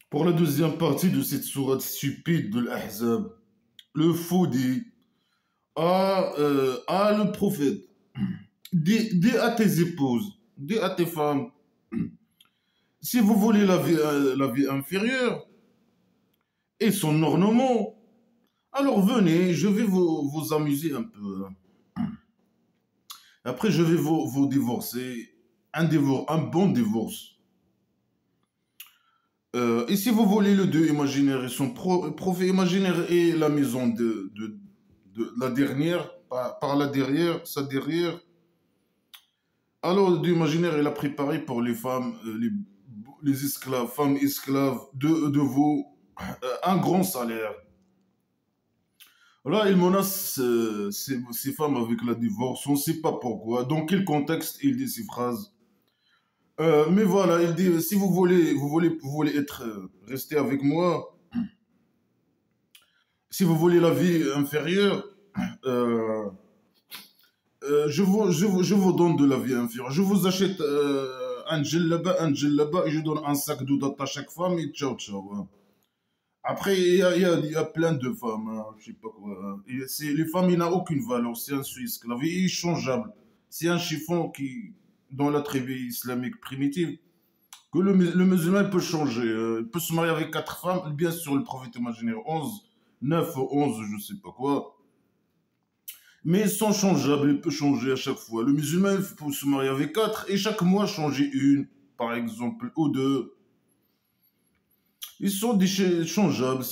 Pour la deuxième partie de cette sourate stupide de l'Ahzab, le faux dit à le prophète, dis à tes épouses, dis à tes femmes, si vous voulez la vie inférieure et son ornement, alors venez, je vais vous amuser un peu. Après, je vais vous divorcer, un bon divorce. Et si vous voulez le Dieu imaginaire et son prophète imaginaire et la maison de la dernière, par la derrière, sa derrière, alors le Dieu imaginaire il a préparé pour les femmes, les esclaves, femmes esclaves de vous, un grand salaire. Là, il menace ces femmes avec la divorce, on ne sait pas pourquoi, dans quel contexte il dit ces phrases. Mais voilà, il dit, si vous voulez être, rester avec moi, si vous voulez la vie inférieure, euh, je vous donne de la vie inférieure. Je vous achète un djellaba et je donne un sac d'oudat à chaque femme et ciao ciao, hein. Après, il y a plein de femmes, hein, je sais pas quoi, hein. Les femmes, il n'a aucune valeur, c'est un suisse. La vie est changeable. C'est un chiffon qui, dans la tribu islamique primitive, que le musulman peut changer. Il peut se marier avec quatre femmes, bien sûr, le prophète imaginaire 11, 9 ou 11, je sais pas quoi. Mais ils sont changeables, il peut changer à chaque fois. Le musulman il peut se marier avec quatre et chaque mois changer une, par exemple, ou deux. Ils sont changeables,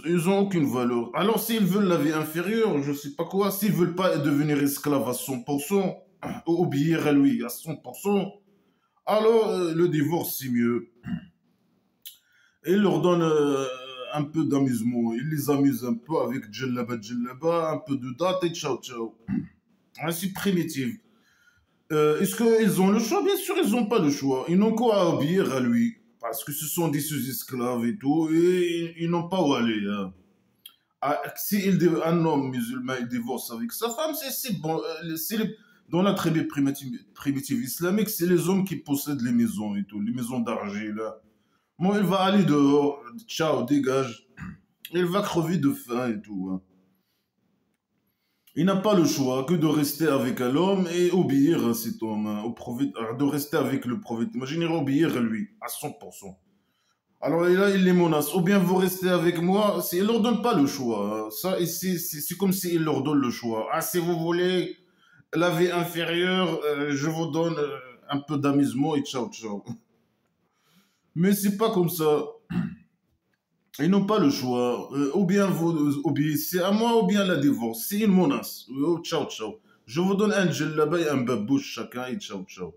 ils ont aucune valeur. Alors s'ils veulent la vie inférieure, je sais pas quoi, s'ils veulent pas devenir esclaves à 100%, ou obéir à lui à 100%, alors le divorce c'est mieux. Et il leur donne un peu d'amusement. Il les amuse un peu avec djellaba, un peu de date et ciao ciao. C'est primitif. Est-ce qu'ils ont le choix? Bien sûr, ils n'ont pas le choix. Ils n'ont qu'à obéir à lui. Parce que ce sont des sous-esclaves et tout, et ils n'ont pas où aller, hein. Si un homme musulman il divorce avec sa femme, c'est bon. Dans la tribu primitive islamique, c'est les hommes qui possèdent les maisons et tout, les maisons d'argile, hein. Bon, il va aller dehors, ciao, dégage. Il va crever de faim et tout, hein. Il n'a pas le choix que de rester avec un homme et obéir à cet homme, hein, au prophète, de rester avec le prophète. Imaginez obéir à lui, à 100%. Alors là, il les menace. Ou bien vous restez avec moi, il ne leur donne pas le choix, hein. Ça, c'est comme s'il leur donne le choix. Ah, si vous voulez la vie inférieure, je vous donne un peu d'amusement et ciao, ciao. Mais c'est pas comme ça. Ils n'ont pas le choix. Ou bien vous obéissez à moi, ou bien la divorce. C'est une menace. Oh, ciao, ciao. Je vous donne un djellaba et un babouche chacun et ciao, ciao.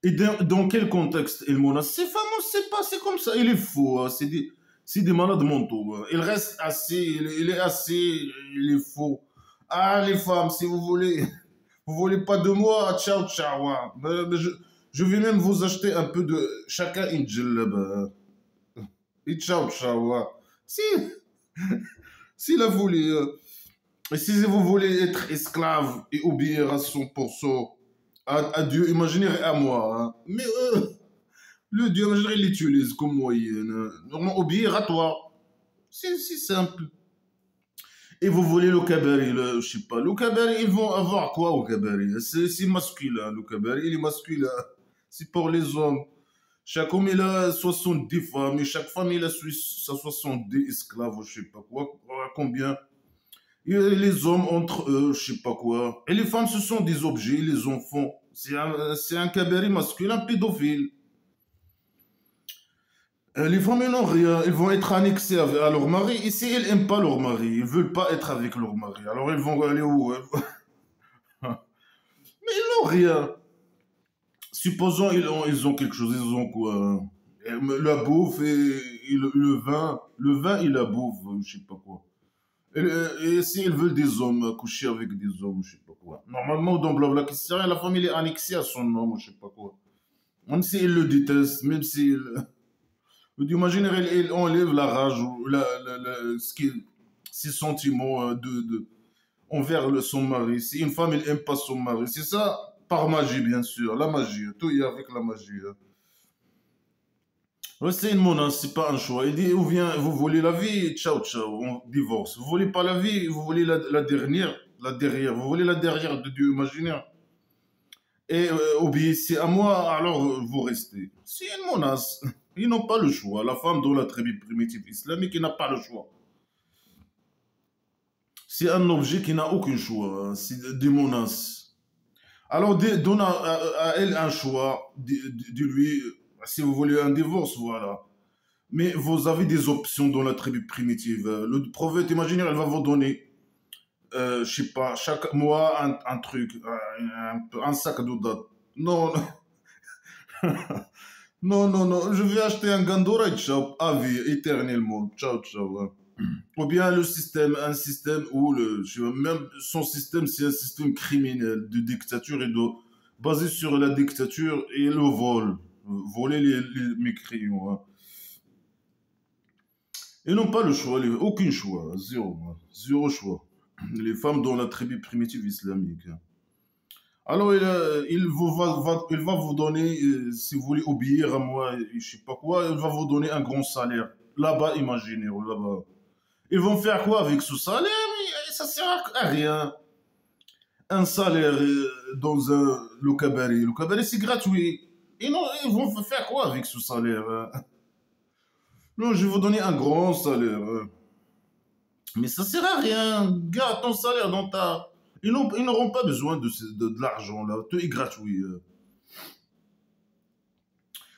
Et dans quel contexte il menace? Ces femmes, on ne sait pas, c'est comme ça. Il est faux, hein. C'est des malades mentaux, hein. Il reste assez, il est assez, il est faux. Ah, les femmes, si vous voulez pas de moi, ah, ciao, ciao, hein. Je vais même vous acheter un peu de chacun une djellaba, hein. Et ciao, ciao, hein. Si, si la voulez, et si vous voulez être esclave et obéir à 100% à Dieu imaginaire et à moi, hein. Mais le Dieu imaginaire, il l'utilise comme moyen, hein. Normalement, obéir à toi. C'est si simple. Et vous voulez le cabari, je sais pas. Le cabari, ils vont avoir quoi au cabari? C'est masculin, le cabari, il est masculin. C'est pour les hommes. Chaque homme, il a 70 femmes, et chaque femme, il a sa 70 esclaves, je sais pas quoi. Combien? Et les hommes entre eux, je sais pas quoi. Et les femmes, ce sont des objets, les enfants. C'est un cabari masculin pédophile. Les femmes, ils n'ont rien. Ils vont être annexés à leur mari. Et si ils n'aiment pas leur mari, ils veulent pas être avec leur mari. Alors ils vont aller où, hein? Mais ils n'ont rien. Supposons ils ont quelque chose. Ils ont quoi, hein? La bouffe et le vin. Le vin et la bouffe, je sais pas quoi. Et s'ils veulent des hommes, coucher avec des hommes, je sais pas quoi. Normalement, dans Blabla, la famille est annexée à son homme, je sais pas quoi. Même s'il le déteste, même s'il... D'imaginer, il enlève la rage ou ses sentiments envers son mari. Si une femme, elle n'aime pas son mari, c'est ça, par magie, bien sûr. La magie, tout y est avec la magie, hein. Ouais, c'est une menace, c'est pas un choix. Il dit, ou bien vous voulez la vie, ciao, ciao, on divorce. Vous voulez pas la vie, vous voulez la dernière, la derrière. Vous voulez la derrière de Dieu imaginaire. Et obéissez à moi, alors vous restez. C'est une menace. Ils n'ont pas le choix. La femme dans la tribu primitive islamique, il n'a pas le choix. C'est un objet qui n'a aucun choix. C'est des menaces. Alors, donne à elle un choix. Dis-lui, si vous voulez un divorce, voilà. Mais vous avez des options dans la tribu primitive. Le prophète imaginaire, elle va vous donner, je sais pas, chaque mois un truc, un sac de dates. Non, non, non, non, je vais acheter un Gandora et ciao, à vie, éternellement. Ciao, ciao. Hein. Ou bien le système, un système où même son système, c'est un système criminel de dictature et basé sur la dictature et le vol. Voler les mécrions. Hein. Ils n'ont pas le choix, aucun choix, zéro, hein. Zéro choix. Les femmes dans la tribu primitive islamique. Hein. Alors, il va vous donner, si vous voulez obéir à moi, je sais pas quoi, il va vous donner un grand salaire. Là-bas, imaginez, là-bas. Ils vont faire quoi avec ce salaire? Mais ça sert à rien. Un salaire dans le cabaret. Le cabaret, c'est gratuit. Et non, ils vont faire quoi avec ce salaire? Hein. Non, je vais vous donner un grand salaire. Hein. Mais ça sert à rien. Garde ton salaire dans ta... Ils n'auront pas besoin de l'argent, là. Tout est gratuit.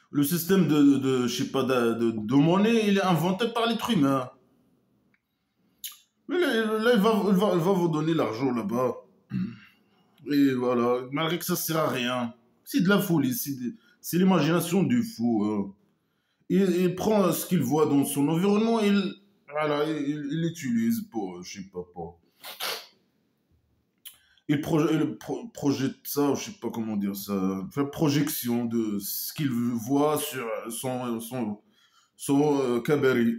Le système je sais pas, de monnaie, il est inventé par l'être humain. Mais là, il va vous donner l'argent là-bas. Et voilà, malgré que ça sert à rien. C'est de la folie, c'est l'imagination du fou. Hein. Il prend ce qu'il voit dans son environnement, voilà, il l'utilise pour, je sais pas, pour... projette ça, je sais pas comment dire ça, faire projection de ce qu'il voit sur son cabaret.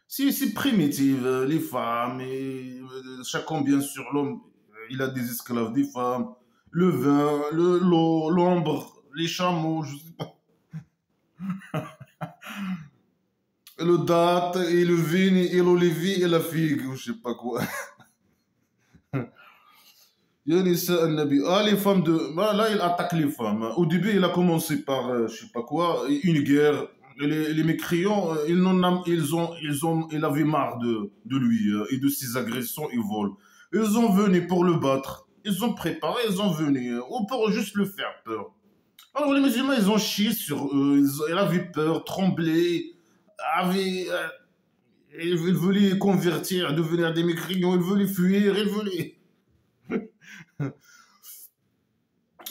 C'est primitif, les femmes, chacun bien sûr l'homme, il a des esclaves, des femmes, le vin, l'eau, l'ombre, les chameaux, je sais pas, le date, et le vin, et l'olivier, et la figue, je sais pas quoi. Ah, les femmes de... Ah, là, il attaque les femmes. Hein. Au début, il a commencé par, je sais pas quoi, une guerre. Et les mécréants, ils avaient marre de lui et de ses agressions et vols. Ils ont venu pour le battre. Ils ont préparé, ils ont venu. Ou pour juste le faire peur. Alors, les musulmans, ils ont chié sur eux. Ils avaient peur, tremblé, avaient... ils voulaient convertir, devenir des mécréants. Ils voulaient fuir, ils voulaient...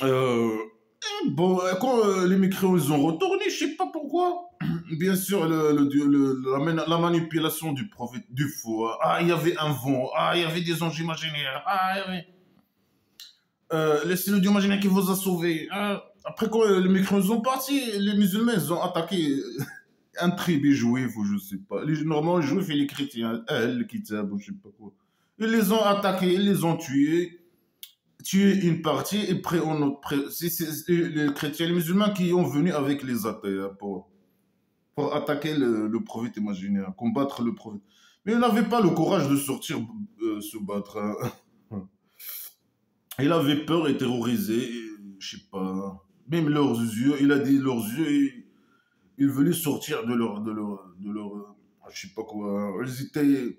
Euh, bon, quand les micros ils ont retourné, je sais pas pourquoi. Bien sûr, la manipulation du prophète, du faux. Ah, il y avait un vent. Ah, il y avait des anges imaginaires. Ah, il y avait... c'est le Dieu imaginaire qui vous a sauvé. Ah, après, quand les micros sont partis, les musulmans ils ont attaqué un tribu juif ou je sais pas. Normalement, les juifs et les chrétiens, les kitab ou je sais pas quoi. Ils les ont attaqués, ils les ont tués. Tuer une partie et après c'est les chrétiens et les musulmans qui ont venu avec les athées hein, pour attaquer le prophète imaginaire, combattre le prophète. Mais ils n'avaient pas le courage de sortir se battre. Hein. Il avait peur et terrorisé, et, je sais pas. Même leurs yeux, il a dit leurs yeux, ils voulaient sortir je sais pas quoi. Ils étaient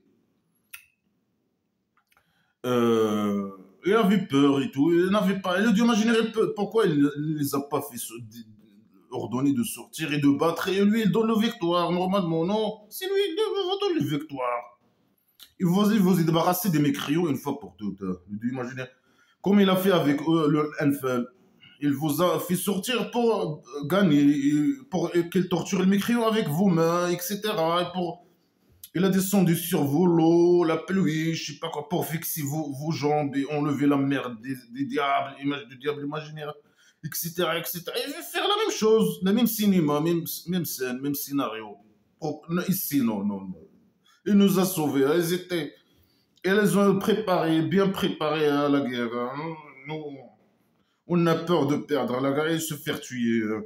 il avait peur et tout. Il n'avait pas. Le Dieu imaginaire, pourquoi il ne les a pas fait ordonner de sortir et de battre et lui il donne la victoire normalement non c'est lui qui va donner la victoire. Il va se débarrasser des mécréants une fois pour toutes. Le Dieu imaginaire. Comme il a fait avec le NFL. Il vous a fait sortir pour gagner, pour qu'il torture le mécréant avec vos mains, etc. Et pour il a descendu sur vos lots, la pluie, je sais pas quoi, pour fixer vos jambes et enlever la merde des diables, image du diable imaginaire, etc., etc. Il veut faire la même chose, le même cinéma, même scène, même scénario. Oh, non, ici, non, non, non. Il nous a sauvés, hein, elles ont préparé, bien préparé à la guerre. Hein. Nous, on a peur de perdre la guerre et se faire tuer. Hein.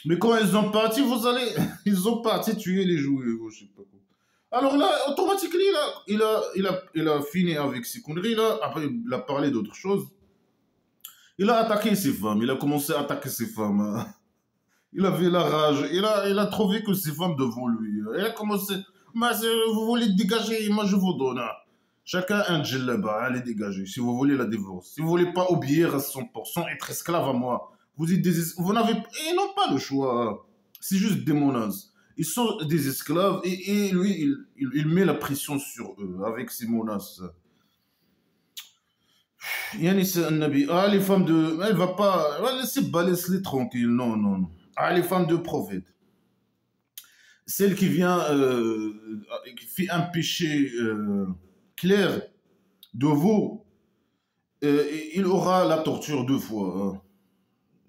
Mais quand ils ont parti, vous allez. Ils ont parti tuer les jouets, je sais pas quoi. Alors là, automatiquement, il a fini avec ses conneries, là. Après, il a parlé d'autre chose. Il a attaqué ses femmes. Il a commencé à attaquer ses femmes, hein. Il avait la rage. Il a trouvé que ses femmes devant lui. Il a commencé. Mais vous voulez dégager, moi je vous donne, hein. Chacun un djellaba, allez dégager. Si vous voulez la divorce. Si vous voulez pas obéir à 100%, être esclave à moi. Vous n'avez. Ils n'ont pas le choix, hein. C'est juste des menaces. Ils sont des esclaves et lui, il met la pression sur eux avec ses menaces. Yani c'est un nabi. Ah, les femmes de. Elle va pas. Laisse-les tranquilles. Non, non, non. Ah, les femmes de prophète. Celle qui vient. Qui fait un péché clair de vous, il aura la torture 2 fois,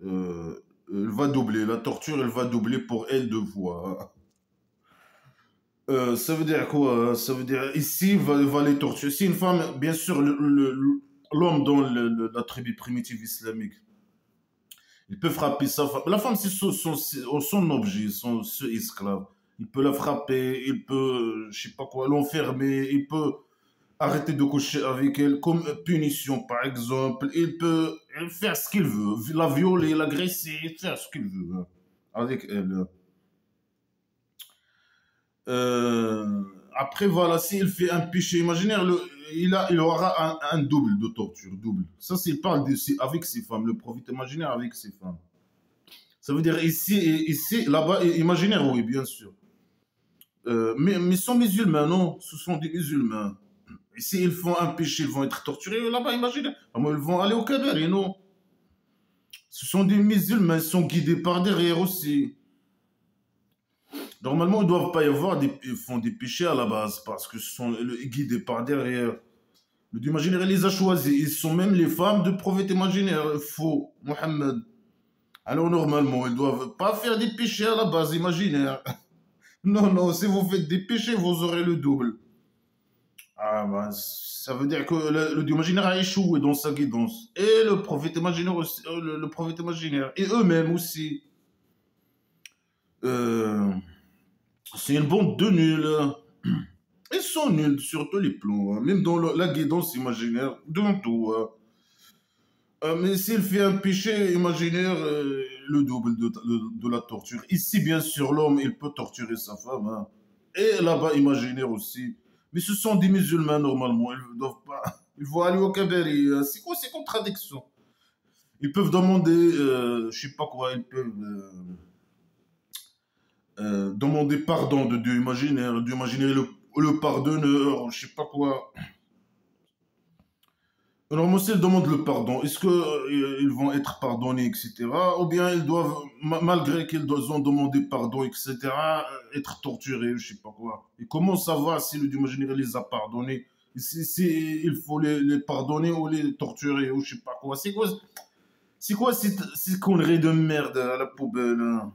hein. Elle va doubler. La torture, elle va doubler pour elle 2 fois, hein. Ça veut dire quoi, hein? Ça veut dire ici, va les torturer. Si une femme, bien sûr, l'homme dans la tribu primitive islamique, il peut frapper sa femme. La femme, c'est son objet, son esclave. Il peut la frapper, il peut, je sais pas quoi, l'enfermer, il peut arrêter de coucher avec elle comme punition, par exemple. Il peut faire ce qu'il veut, la violer, l'agresser, faire ce qu'il veut, hein, avec elle. Après, voilà, s'il fait un péché imaginaire, il aura un double de torture, double. Ça, s'il parle avec ses femmes, le prophète imaginaire avec ses femmes. Ça veut dire ici là-bas, imaginaire, oui, bien sûr. Mais sont musulmans, non, ce sont des musulmans. Et s'ils font un péché, ils vont être torturés là-bas, imaginaire. Ils vont aller au Kabari, non. Ce sont des musulmans, ils sont guidés par derrière aussi. Normalement, ils ne doivent pas y avoir ils font des péchés à la base parce que ce sont guidés par derrière. Le Dieu imaginaire, il les a choisis. Ils sont même les femmes de prophète imaginaire. Faux, Mohammed. Alors normalement, ils ne doivent pas faire des péchés à la base imaginaire. Non, non, si vous faites des péchés, vous aurez le double. Ah, bah, ça veut dire que le Dieu imaginaire a échoué dans sa guidance. Et le prophète imaginaire aussi, le prophète imaginaire. Et eux-mêmes aussi. Euh, c'est une bande de nuls, hein. Ils sont nuls sur tous les plans, hein. Même dans la guidance imaginaire, dans tout, hein. Mais s'il fait un péché imaginaire, le double de la torture. Ici, bien sûr, l'homme, il peut torturer sa femme, hein. Et là-bas, imaginaire aussi. Mais ce sont des musulmans normalement, ils ne doivent pas. Ils vont aller au Kabari, hein. C'est quoi ces contradictions? Ils peuvent demander, je sais pas quoi, ils peuvent demander pardon de Dieu imaginaire, Dieu imaginaire le pardonneur, je sais pas quoi. Alors, moi, s'ils demandent le pardon, est-ce qu'ils vont être pardonnés, etc. Ou bien ils doivent, malgré qu'ils ont demandé pardon, etc., être torturés, je sais pas quoi. Et comment savoir si le Dieu imaginaire les a pardonnés? Si il faut les pardonner ou les torturer, ou je sais pas quoi. C'est quoi ces conneries de merde à la poubelle, hein?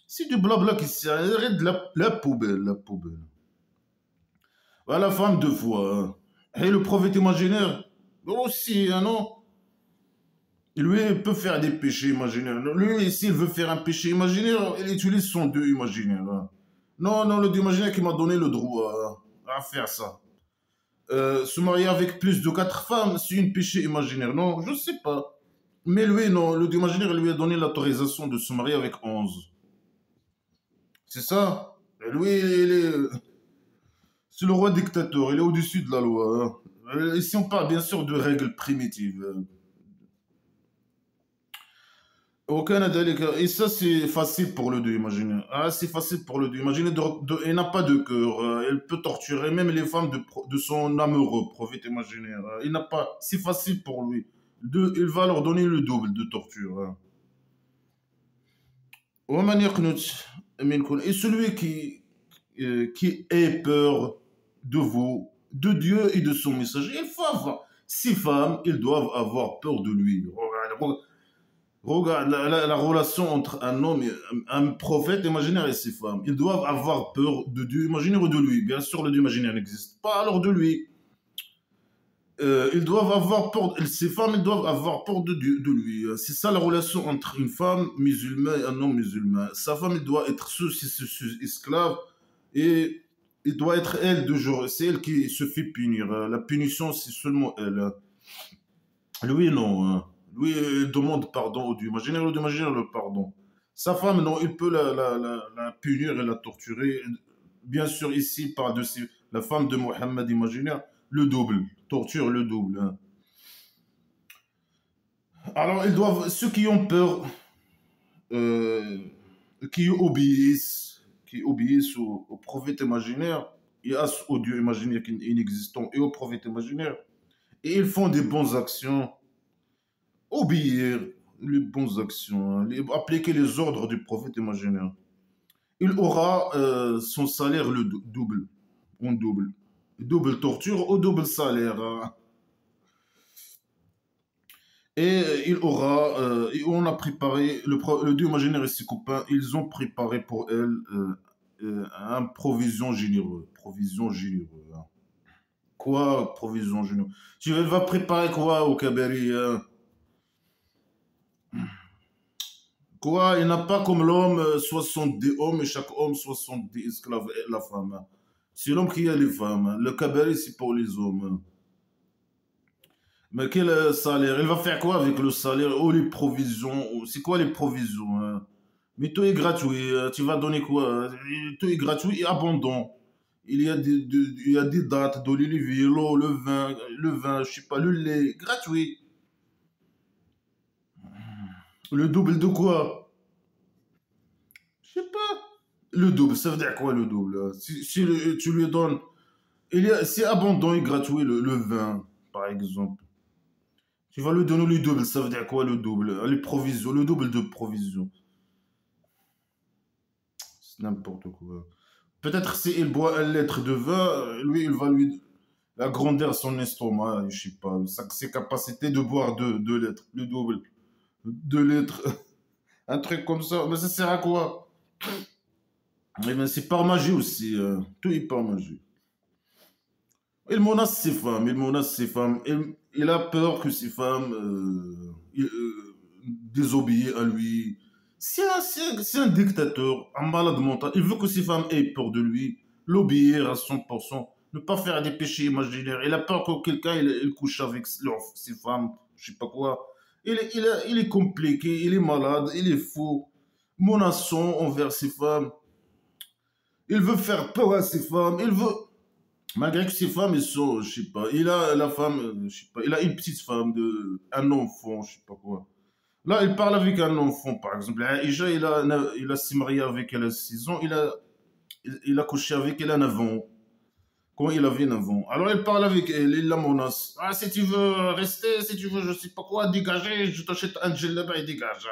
C'est du blabla qui sert. Arrête la poubelle, la poubelle. À la femme 2 fois, hein. Et le prophète imaginaire, aussi, hein, non? Lui, il peut faire des péchés imaginaires. Lui, s'il veut faire un péché imaginaire, il utilise son Dieu imaginaire, hein. Non, non, le Dieu imaginaire qui m'a donné le droit, hein, à faire ça. Se marier avec plus de 4 femmes, c'est un péché imaginaire. Non, je sais pas. Mais lui, non, le Dieu imaginaire lui a donné l'autorisation de se marier avec 11. C'est ça? Et lui, c'est le roi dictateur, il est au-dessus de la loi, hein. Ici, on parle bien sûr de règles primitives. Au Canada, et ça, c'est facile pour le Dieu, imaginez. Ah, c'est facile pour le Dieu. Imaginez, il n'a pas de cœur. Il peut torturer même les femmes de son amoureux, prophète imaginaire. Il n'a pas. C'est facile pour lui. Il va leur donner le double de torture, hein. Et celui qui ait peur de vous, de Dieu et de son message, il faut avoir. Ces femmes, ils doivent avoir peur de lui. Regarde la relation entre un homme et un prophète imaginaire et ses femmes. Ils doivent avoir peur de Dieu imaginaire ou de lui. Bien sûr, le Dieu imaginaire n'existe pas, alors de lui. Ils doivent avoir peur, ces femmes, elles doivent avoir peur de lui. C'est ça la relation entre une femme musulmane et un homme musulman. Sa femme, elle doit être esclave et il doit être elle de jour. C'est elle qui se fait punir. La punition, c'est seulement elle. Lui, non. Lui, il demande pardon au Dieu imaginaire, le Dieu imaginaire le pardon. Sa femme, non, il peut la punir et la torturer. Bien sûr, ici, par-dessus, la femme de Mohammed imaginaire, le double. Torture le double. Hein. Alors, ils doivent, ceux qui ont peur, euh, qui obéissent au prophète imaginaire, et au Dieu imaginaire inexistant et au prophète imaginaire, et ils font des bonnes actions, obéir les bonnes actions, hein, appliquer les ordres du prophète imaginaire. Il aura son salaire le double, en double. Double torture ou double salaire. Hein. Et il aura, et on a préparé, le dieu imaginaire et ses copains, ils ont préparé pour elle un provision généreux. Provision généreux. Hein. Quoi, provision généreux? Tu vas préparer quoi au Kaberi? Hein. Quoi, il n'a pas comme l'homme 70 hommes et chaque homme 70 esclaves et la femme. Hein. C'est l'homme qui a les femmes. Hein. Le Kaberi, c'est pour les hommes. Hein. Mais quel salaire? Il va faire quoi avec le salaire ou les provisions? C'est quoi les provisions? Hein. Mais tout est gratuit. Tu vas donner quoi? Tout est gratuit et abondant. Il y a des dates de l'olivier, l'eau, le vin, je sais pas, le lait, gratuit. Le double de quoi? Je sais pas. Le double, ça veut dire quoi le double? Hein? Si tu lui donnes. C'est abondant et gratuit le vin, par exemple. Tu vas lui donner le double, ça veut dire quoi le double? Les provisions, le double de provisions. C'est n'importe quoi. Peut-être s'il boit un litre de vin, lui, il va lui agrandir son estomac, je sais pas, ses capacités de boire deux litres, le double. 2 litres, un truc comme ça. Mais ça sert à quoi? Eh bien, c'est par magie aussi. Tout est par magie. Il menace ses femmes, il menace ses femmes. Il a peur que ses femmes désobéissent à lui. C'est un dictateur, un malade mental. Il veut que ses femmes aient peur de lui, l'obéir à 100%, ne pas faire des péchés imaginaires. Il a peur que quelqu'un il couche avec ses femmes, je sais pas quoi. Il est compliqué, il est malade, il est fou, menaçant envers ses femmes. Il veut faire peur à ses femmes, il veut. Malgré que ses femmes, elles sont, je sais pas, il a la femme, je sais pas, il a une petite femme, un enfant, je sais pas quoi. Là, il parle avec un enfant, par exemple. Aïcha, il a s'est marié avec elle à 6 ans, il a couché avec elle à 9 ans, quand il avait 9 ans. Alors, il parle avec elle, il la menace. Ah, si tu veux rester, si tu veux, je sais pas quoi, dégager, je t'achète un gel là-bas et dégage.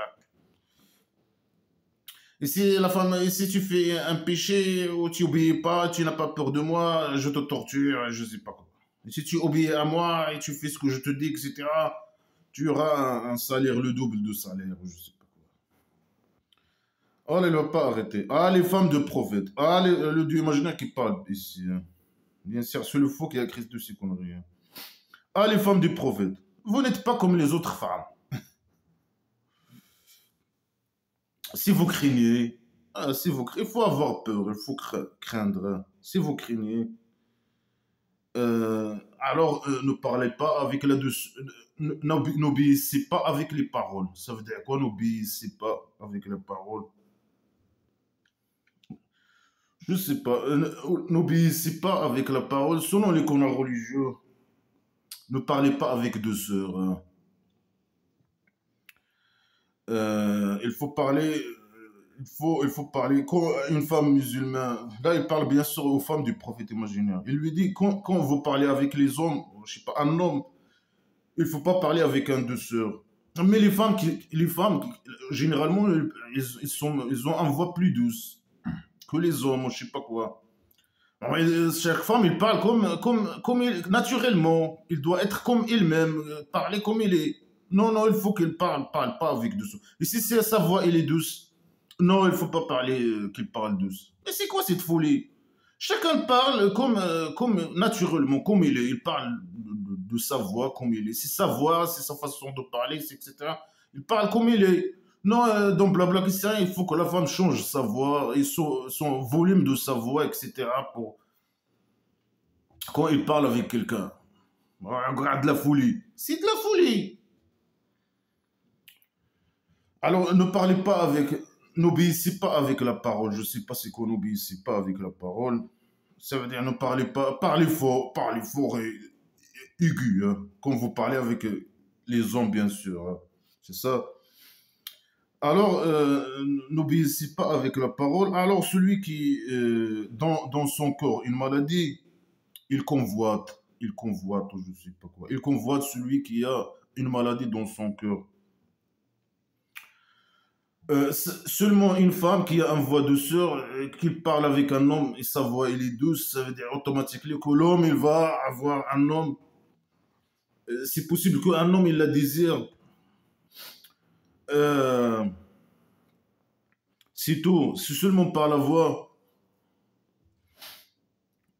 Et si la femme, et si tu fais un péché ou tu obéis pas, tu n'as pas peur de moi, je te torture, je sais pas quoi. Et si tu obéis à moi et tu fais ce que je te dis, etc., tu auras un salaire, le double de salaire, je sais pas quoi. Ah, elle ne va pas arrêter. Ah, les femmes de prophète. Ah, le dieu imaginaire qui parle ici. Hein. Bien sûr, c'est le faux qui a écrit de ces conneries. Hein. Ah, les femmes du prophète. Vous n'êtes pas comme les autres femmes. Si vous craignez, il faut avoir peur, il faut craindre. Si vous craignez, alors ne parlez pas avec la n'obéissez pas avec les paroles. Ça veut dire quoi, n'obéissez pas avec les paroles? Je sais pas. N'obéissez pas avec la parole. Selon les canons religieux, ne parlez pas avec deux sœurs. Hein. Il faut parler il faut parler, quand une femme musulmane, là il parle bien sûr aux femmes du prophète imaginaire. Il lui dit, quand vous parlez avec les hommes, je sais pas, un homme, il faut pas parler avec un deux sœurs. Mais les femmes généralement, ils ont une voix plus douce que les hommes, je sais pas quoi. Chaque femme, il parle naturellement. Il doit être comme il-même, parler comme il est. Non, non, il faut qu'il parle pas avec douceur. Et si sa voix, elle est douce, non, il faut pas parler qu'il parle douce. Mais c'est quoi cette folie? Chacun parle comme naturellement, comme il est. Il parle de sa voix comme il est. C'est sa voix, c'est sa façon de parler, etc. Il parle comme il est. Non, dans Blabla Christian, il faut que la femme change sa voix et son volume de sa voix, etc. pour quand il parle avec quelqu'un. Regarde la folie. C'est de la folie. Alors, ne parlez pas avec... N'obéissez pas avec la parole. Je ne sais pas c'est qu'on n'obéissez pas avec la parole. Ça veut dire ne parlez pas... parlez fort et aigu. Hein, quand vous parlez avec les hommes, bien sûr. Hein. C'est ça. Alors, n'obéissez pas avec la parole. Alors, celui qui, dans son corps, une maladie, il convoite, je ne sais pas quoi. Il convoite celui qui a une maladie dans son cœur. Seulement une femme qui a une voix douceur, qui parle avec un homme et sa voix elle est douce, ça veut dire automatiquement que l'homme il va avoir un homme. C'est possible qu'un homme il la désire. Euh, c'est tout. C'est seulement par la voix.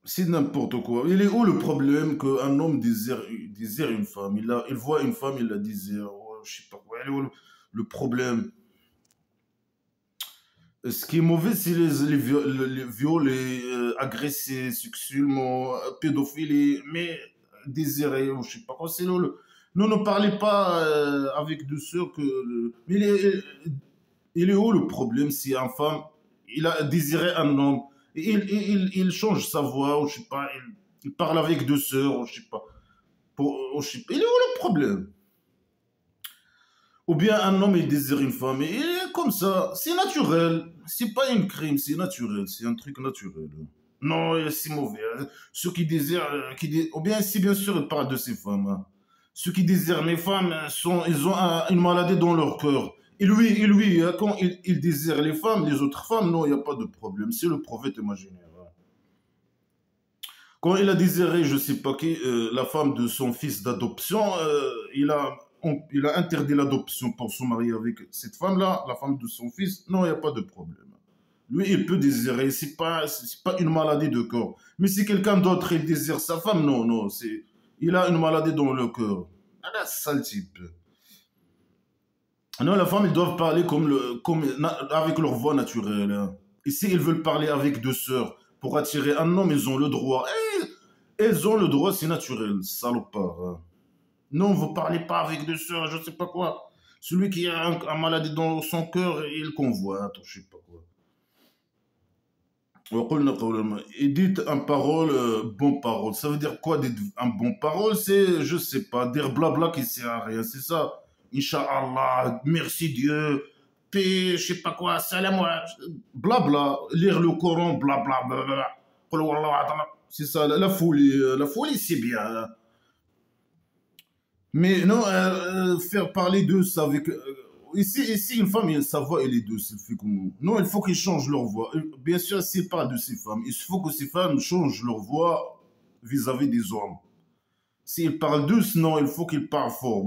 C'est n'importe quoi. Il est où le problème qu'un homme désire une femme? Il voit une femme, il la désire. Oh, je sais pas quoi. Il est où le problème? Ce qui est mauvais, c'est les viols, les agressés sexuellement, pédophilie, mais désirés, ou je sais pas quoi. C'est non, ne parlez pas avec douceur que. Mais il est où le problème si une femme, il a désiré un homme, et il change sa voix, ou je sais pas, il parle avec douceur, ou je sais pas. Ou je sais pas. Il est où le problème? Ou bien un homme il désire une femme, et il est comme ça, c'est naturel, c'est pas un crime, c'est naturel, c'est un truc naturel. Non, c'est mauvais. Hein. Ceux qui désirent, ou bien si bien sûr il parle de ces femmes, hein. Ceux qui désirent les femmes, ils ont une maladie dans leur cœur. Et lui, hein, quand il désire les femmes, les autres femmes, non, il n'y a pas de problème, c'est le prophète imaginaire. Hein. Quand il a désiré, je sais pas qui, la femme de son fils d'adoption, il a interdit l'adoption pour se marier avec cette femme-là, la femme de son fils. Non, il n'y a pas de problème. Lui, il peut désirer, c'est pas une maladie de corps. Mais si quelqu'un d'autre, il désire sa femme, non, non, il a une maladie dans le cœur. Ah, là, sale type. Non, la femme, ils doivent parler avec leur voix naturelle. Hein. Et s'ils veulent parler avec deux sœurs pour attirer un homme, ils ont le droit. Elles ont le droit, c'est naturel, salopard. Hein. Non, vous parlez pas avec deux sœurs, je sais pas quoi. Celui qui a un maladie dans son cœur, il convoite, je sais pas quoi. Et dites un parole, bon parole. Ça veut dire quoi, dites un bon parole? C'est, je sais pas, dire blabla qui sert à rien, c'est ça. Inch'Allah, merci Dieu, paix, je sais pas quoi, salam, blabla, lire le Coran, blabla, blabla. C'est ça, la folie. La folie, c'est bien. Hein. Mais non, faire parler d'eux, ça avec. Ici, une femme, sa voix, elle est douce, elle fait comme. Non, il faut qu'ils changent leur voix. Bien sûr, s'ils parlent de ces femmes, il faut que ces femmes changent leur voix vis-à-vis des hommes. S'ils parlent douce, non, il faut qu'ils parlent fort.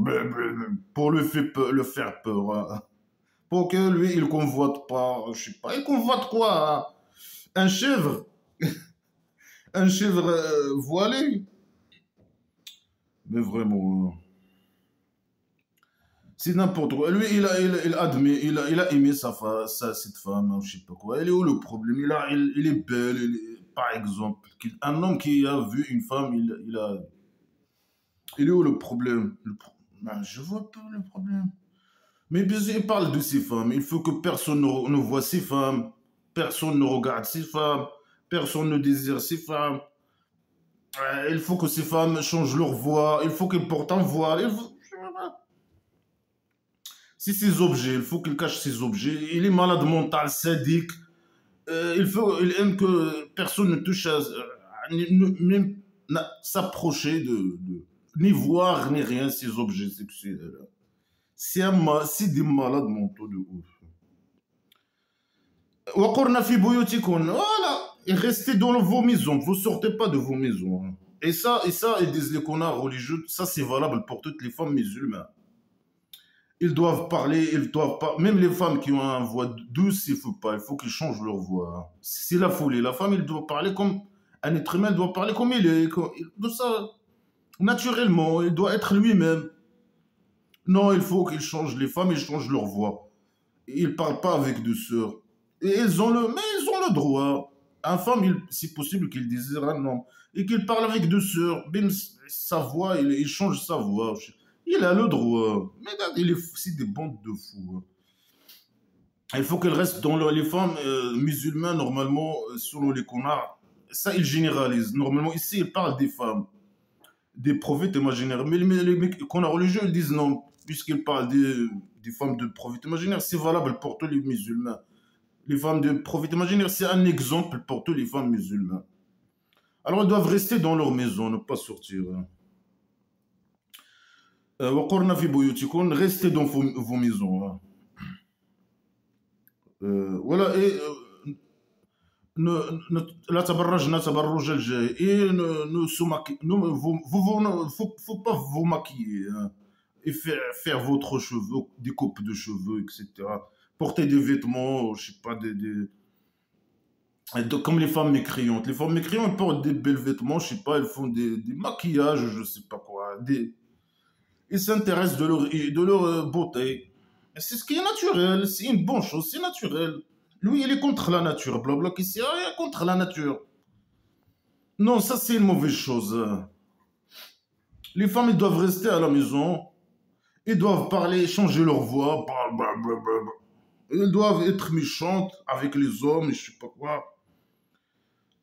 Pour le faire peur. Hein. Pour que lui, il convoite pas. Je sais pas. Il convoite quoi? Hein? Un chèvre? Un chèvre voilé? Mais vraiment. Hein. C'est n'importe quoi. Lui, il admet, il a aimé cette femme, hein, je sais pas quoi. Elle est où le problème? Il est belle, par exemple. Un homme qui a vu une femme, il est où le problème? Ben, je vois pas le problème. Mais bien sûr, il parle de ces femmes. Il faut que personne ne voit ces femmes, personne ne regarde ces femmes, personne ne désire ces femmes. Il faut que ces femmes changent leur voix, il faut qu'elles portent un voile. C'est ses objets, il faut qu'il cache ses objets. Il est malade mental, sadique. Il aime que personne ne touche même s'approcher ni voir, ni rien, ces objets sexuels. C'est des malades mentaux de ouf. وقرنا في بيوتكن. Voilà. Et restez dans vos maisons. Vous sortez pas de vos maisons. Hein. Et ça, ils disent les connards religieux, ça c'est valable pour toutes les femmes musulmanes. Ils doivent parler, ils doivent pas. Même les femmes qui ont une voix douce, il faut pas. Il faut qu'ils changent leur voix. Hein. C'est la folie. La femme, elle doit parler comme un être humain doit parler comme il est. De ça, Naturellement, il doit être lui-même. Non, il faut qu'ils changent les femmes, ils changent leur voix. Ils ne parlent pas avec deux sœurs. Et mais ils ont le droit. Un femme, c'est possible qu'il désire un homme et qu'il parle avec deux sœurs. Même sa voix, il change sa voix. Il a le droit. Mais là, c'est des bandes de fous, hein. Il faut qu'elles restent dans les femmes musulmanes, normalement, selon les connards. Ça, ils généralisent. Normalement, ici, ils parlent des femmes, des prophètes imaginaires. Mais les mecs connards religieux, ils disent non. Puisqu'ils parlent des femmes de prophètes imaginaires, c'est valable pour tous les musulmans. Les femmes de prophètes imaginaires, c'est un exemple pour tous les femmes musulmanes. Alors, elles doivent rester dans leur maison, ne pas sortir, hein. وقرنا في بيوتكن, restez dans vos maisons, hein. Voilà, et لا تبرجنا تبرج الجاهلية, faut pas vous maquiller, hein, et faire votre cheveux, des coupes de cheveux, etc. Porter des vêtements, je sais pas, comme les femmes mécréantes. Les femmes mécréantes portent des belles vêtements, je sais pas, elles font des maquillages, je sais pas quoi. Ils s'intéressent de leur beauté. C'est ce qui est naturel, c'est une bonne chose, c'est naturel. Lui, il est contre la nature, blabla, qui c'est rien contre la nature. Non, ça c'est une mauvaise chose. Les femmes, elles doivent rester à la maison, ils doivent parler, changer leur voix, blablabla. Elles doivent être méchantes avec les hommes, je sais pas quoi.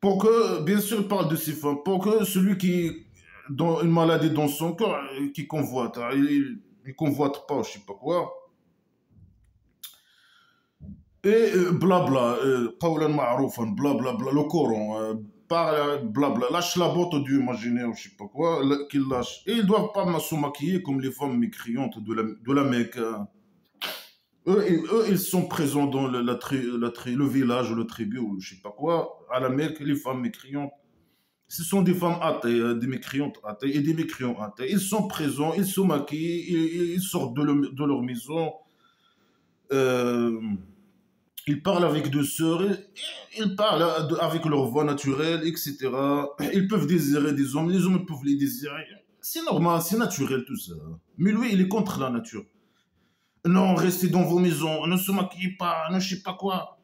Pour que, bien sûr, il parle de ces femmes, pour que celui qui dans une maladie dans son corps, qui convoite, hein, il convoite pas, je sais pas quoi. Et blabla, qawlan ma'roufan, blabla, le Coran, parle, blabla, lâche la botte du imaginaire, je sais pas quoi, qu'il lâche. Et ils doivent pas se maquiller comme les femmes mécréantes de la Mecque, hein. Eux, ils sont présents dans le village, le tribu, ou je sais pas quoi, à la Mecque, les femmes mécréantes. Ce sont des femmes athées, des mécréantes athées et des mécréants athées. Ils sont présents, ils se maquillent, ils sortent de leur maison, euh, ils parlent avec deux sœurs, ils parlent avec leur voix naturelle, etc. Ils peuvent désirer des hommes, les hommes peuvent les désirer. C'est normal, c'est naturel tout ça. Mais lui, il est contre la nature. Non, restez dans vos maisons, ne se maquillez pas, ne sais pas quoi.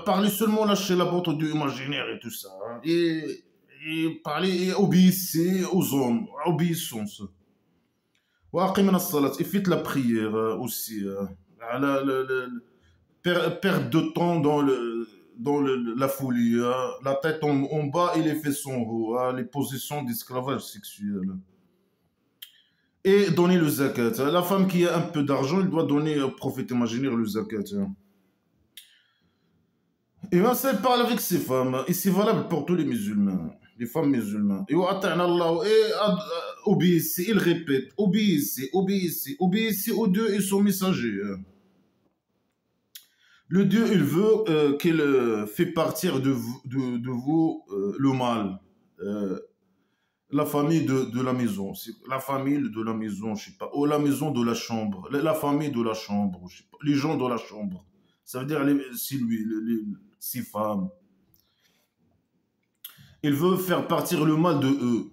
Parlez seulement, lâchez la botte du imaginaire et tout ça, hein. Et parlez et obéissez aux hommes, obéissance. وأقم الصلاة, et faites la prière aussi. Perte de temps dans la folie, hein. La tête en bas et les fesses en haut, hein. Les positions d'esclavage sexuel. Et donner le zakat, hein. La femme qui a un peu d'argent, elle doit donner au prophète imaginaire le zakat, hein. Et bien, ça elle parle avec ses femmes. Et c'est valable pour tous les musulmans, les femmes musulmanes. Et obéissez, il répète, obéissez aux deux et son messager, hein. Le Dieu, il veut qu'il fait partir de vous le mal. Euh, la famille de la maison. La famille de la maison, je sais pas. Ou la maison de la chambre. La famille de la chambre, je sais pas. Les gens de la chambre. Ça veut dire, c'est lui, ses femmes. Il veut faire partir le mal de eux.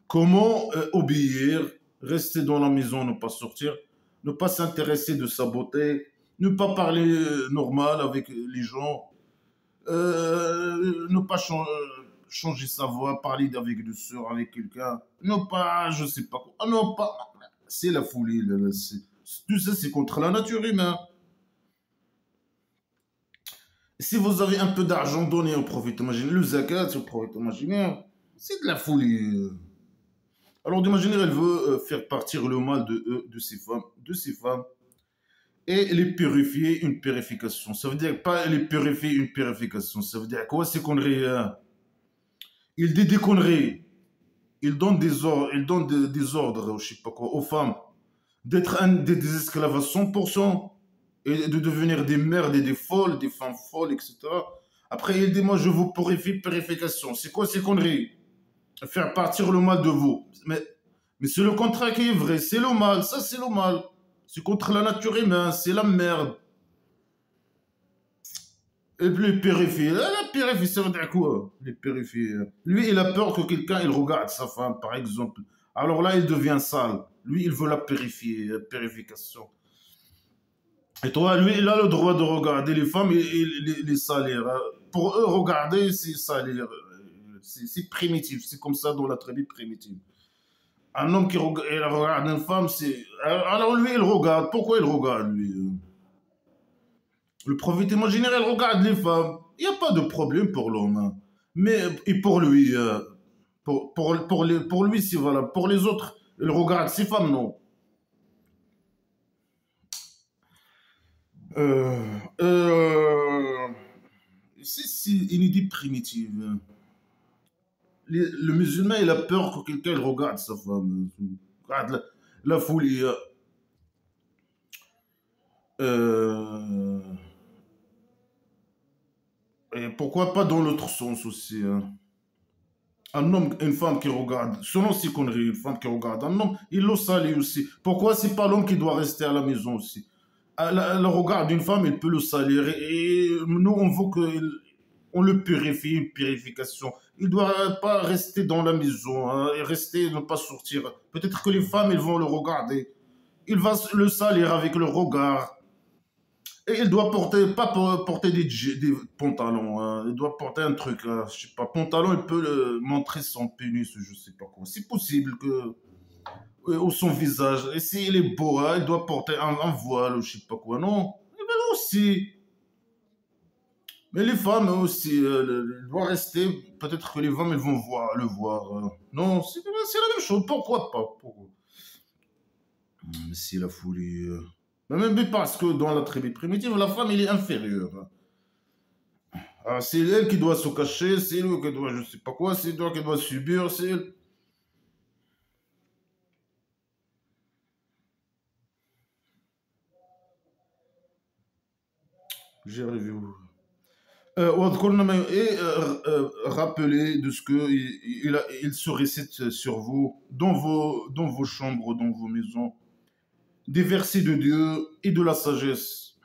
Comment obéir, rester dans la maison, ne pas sortir, ne pas s'intéresser de sa beauté, ne pas parler normal avec les gens, ne pas changer sa voix, parler avec deux sœurs, avec quelqu'un, ne pas, je sais pas quoi, non pas, c'est la folie, là, tout ça c'est contre la nature humaine. Si vous avez un peu d'argent donné au prophète imaginaire, le zakat au prophète imaginaire, c'est de la folie. Alors d'imaginer, elle veut faire partir le mal de ces femmes, et les purifier une purification. Ça veut dire pas les purifier une purification. Ça veut dire quoi ces conneries, hein? Il dit des conneries. Il donne des ordres, je sais pas quoi, aux femmes d'être des esclaves à 100% et de devenir des mères et des folles, des femmes folles, etc. Après, il dit, moi, je vous purifie, purification. C'est quoi ces conneries? Faire partir le mal de vous. Mais c'est le contraire qui est vrai. C'est le mal. Ça, c'est le mal. C'est contre la nature humaine. C'est la merde. Et puis les périphées. La périphérie, ça veut dire quoi? Les périphées. Lui, il a peur que quelqu'un il regarde sa femme, par exemple. Alors là, il devient sale. Lui, il veut la périfier, la purification. Et toi, lui, il a le droit de regarder les femmes et les salir. Pour eux, regarder, c'est salir. C'est primitif. C'est comme ça dans la tribu primitive. Un homme qui regarde une femme, c'est. Alors lui, il regarde. Pourquoi il regarde, lui? Le prophète imaginaire, il regarde les femmes. Il n'y a pas de problème pour l'homme, hein. Mais, et pour lui, pour lui, c'est voilà. Pour les autres, il regarde ces femmes, non. Euh, euh, c'est une idée primitive. Le musulman, il a peur que quelqu'un il regarde sa femme. Regarde la folie. Euh, et pourquoi pas dans l'autre sens aussi, hein. Un homme, une femme qui regarde, selon ces conneries, une femme qui regarde un homme, il le salit aussi. Pourquoi c'est pas l'homme qui doit rester à la maison aussi? Le regard d'une femme, il peut le salir. Et nous, on veut qu'on le purifie, une purification. Il ne doit pas rester dans la maison, hein, et rester, ne pas sortir. Peut-être que les femmes, ils vont le regarder. Il va le salir avec le regard. Et il doit porter, pas porter des pantalons, hein. Il doit porter un truc, hein, je sais pas, pantalon, il peut montrer son pénis, je sais pas quoi. C'est possible que, ou son visage. Et s'il est beau, hein, il doit porter un voile, ou je sais pas quoi. Non, eh ben aussi. Mais les femmes aussi, elles doivent rester. Peut-être que les femmes, elles vont voir, le voir. Non, c'est la même chose. Pourquoi pas? Pourquoi? C'est la folie. Mais parce que dans la tribu primitive, la femme, elle est inférieure. Ah, c'est elle qui doit se cacher, c'est elle qui doit, je sais pas quoi, c'est elle qui doit subir, c'est elle. J'ai revu. Rappeler de ce que il se récite sur vous, dans vos chambres, dans vos maisons, des versets de Dieu et de la sagesse.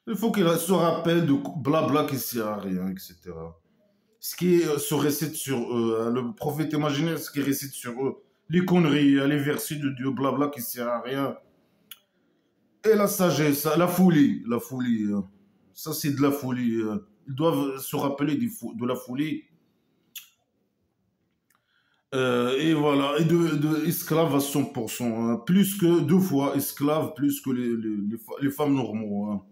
Il faut qu'il se rappelle de blabla qui sert à rien, etc. Ce qui se récite sur eux, hein, le prophète imaginaire, ce qui récite sur eux, les conneries, hein, les versets de Dieu, blabla qui sert à rien. Et la sagesse, la folie, la folie. Ça, c'est de la folie. Ils doivent se rappeler de la folie. Et voilà, et de esclaves à 100%, hein. Plus que deux fois esclaves, plus que les femmes normaux, hein.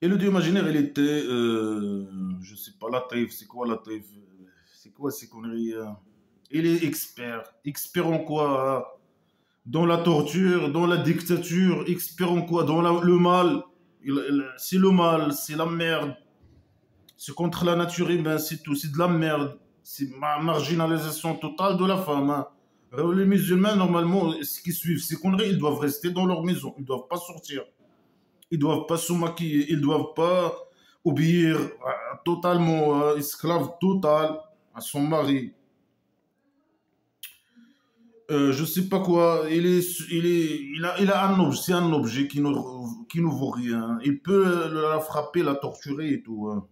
Et le dieu imaginaire, il était, je sais pas, la taïf, c'est quoi la taïf? C'est quoi ces conneries, hein? Il est expert. Expert en quoi, hein? Dans la torture, dans la dictature, expert en quoi? Dans le mal. C'est le mal, c'est la merde. C'est contre la nature humaine, c'est tout. C'est de la merde. C'est marginalisation totale de la femme, hein. Les musulmans, normalement, ce qui suivent ces conneries, ils doivent rester dans leur maison. Ils ne doivent pas sortir. Ils ne doivent pas se maquiller. Ils ne doivent pas obéir totalement, esclave total à son mari. Je sais pas quoi, il a un objet, c'est un objet qui ne vaut rien. Il peut la frapper, la torturer et tout, hein.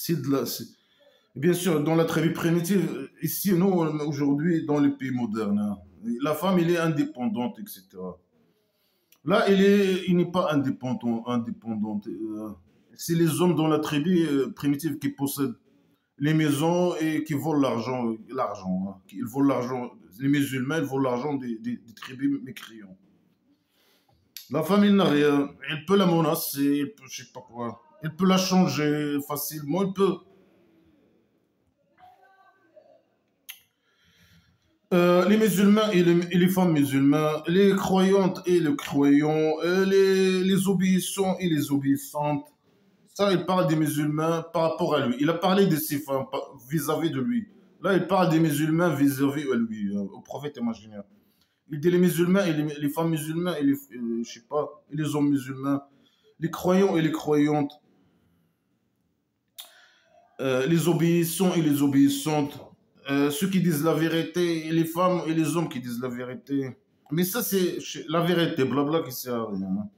C'est de la, bien sûr, dans la tribu primitive, ici, nous, aujourd'hui, dans les pays modernes, hein, la femme, elle est indépendante, etc. Là, il n'est pas indépendante. C'est les hommes dans la tribu primitive qui possèdent les maisons et qui volent l'argent, hein. Ils volent l'argent. Les musulmans, ils volent l'argent des tribus mécréants. La famille n'a rien. Elle peut la menacer, elle peut, je sais pas quoi. Elle peut la changer facilement. Elle peut. Les musulmans et les femmes musulmanes, les croyantes et les croyants, les obéissants et les obéissantes. Ça, il parle des musulmans par rapport à lui. Il a parlé de ses femmes vis-à-vis de lui. Là, il parle des musulmans vis-à-vis de lui, au prophète imaginaire. Il dit les musulmans et les femmes musulmanes et je sais pas, et les hommes musulmans, les croyants et les croyantes, les obéissants et les obéissantes, Ceux qui disent la vérité, et les femmes et les hommes qui disent la vérité. Mais ça, c'est la vérité, blabla qui sert à rien, hein.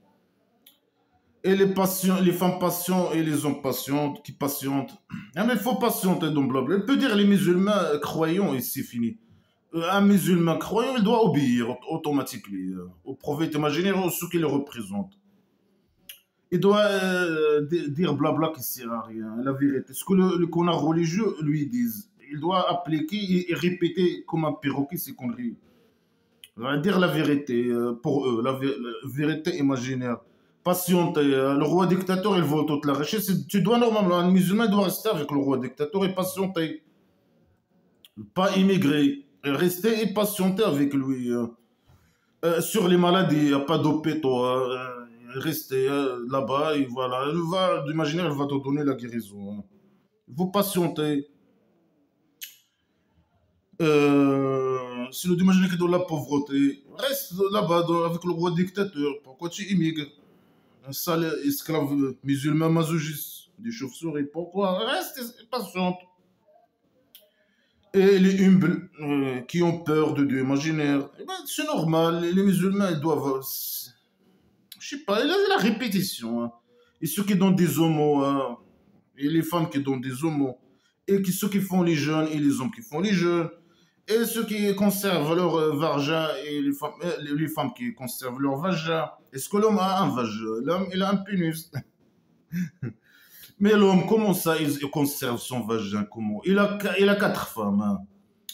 Et les patients, les femmes patientes et les hommes patientes qui patientent. Ah, mais il faut patienter dans blabla. Il peut dire les musulmans croyants et c'est fini. Un musulman croyant, il doit obéir automatiquement au prophète imaginaire ou ceux qui le représentent. Il doit dire blabla qui sert à rien, la vérité. Ce que le connard religieux lui disent. Il doit appliquer et répéter comme un perroquet ses conneries. Il va dire la vérité pour eux, la vérité imaginaire. Patiente, le roi dictateur, il veut toute la richesse. Tu dois normalement, un musulman doit rester avec le roi dictateur et patienter. Pas immigrer. Rester et patienter avec lui. Sur les maladies, il n'y a pas d'hôpital. Rester là-bas et voilà. D'imaginer, elle va te donner la guérison, hein. Il faut patienter. C'est le d'imaginer que dans la pauvreté. Reste là-bas avec le roi dictateur. Pourquoi tu immigres? Un sale esclave musulman masochiste, des chauves-souris. Pourquoi? Reste et patiente. Et les humbles qui ont peur de Dieu imaginaire, eh ben, c'est normal. Les musulmans, ils doivent. Je sais pas, la répétition, hein. Et ceux qui donnent des homos, hein, et les femmes qui donnent des homos, et ceux qui font les jeunes et les hommes qui font les jeunes, et ceux qui conservent leur vagin et les femmes qui conservent leur vagin. Est-ce que l'homme a un vagin? L'homme, il a un pénis. Mais l'homme, comment ça, il conserve son vagin? Comment? Il a quatre femmes, hein.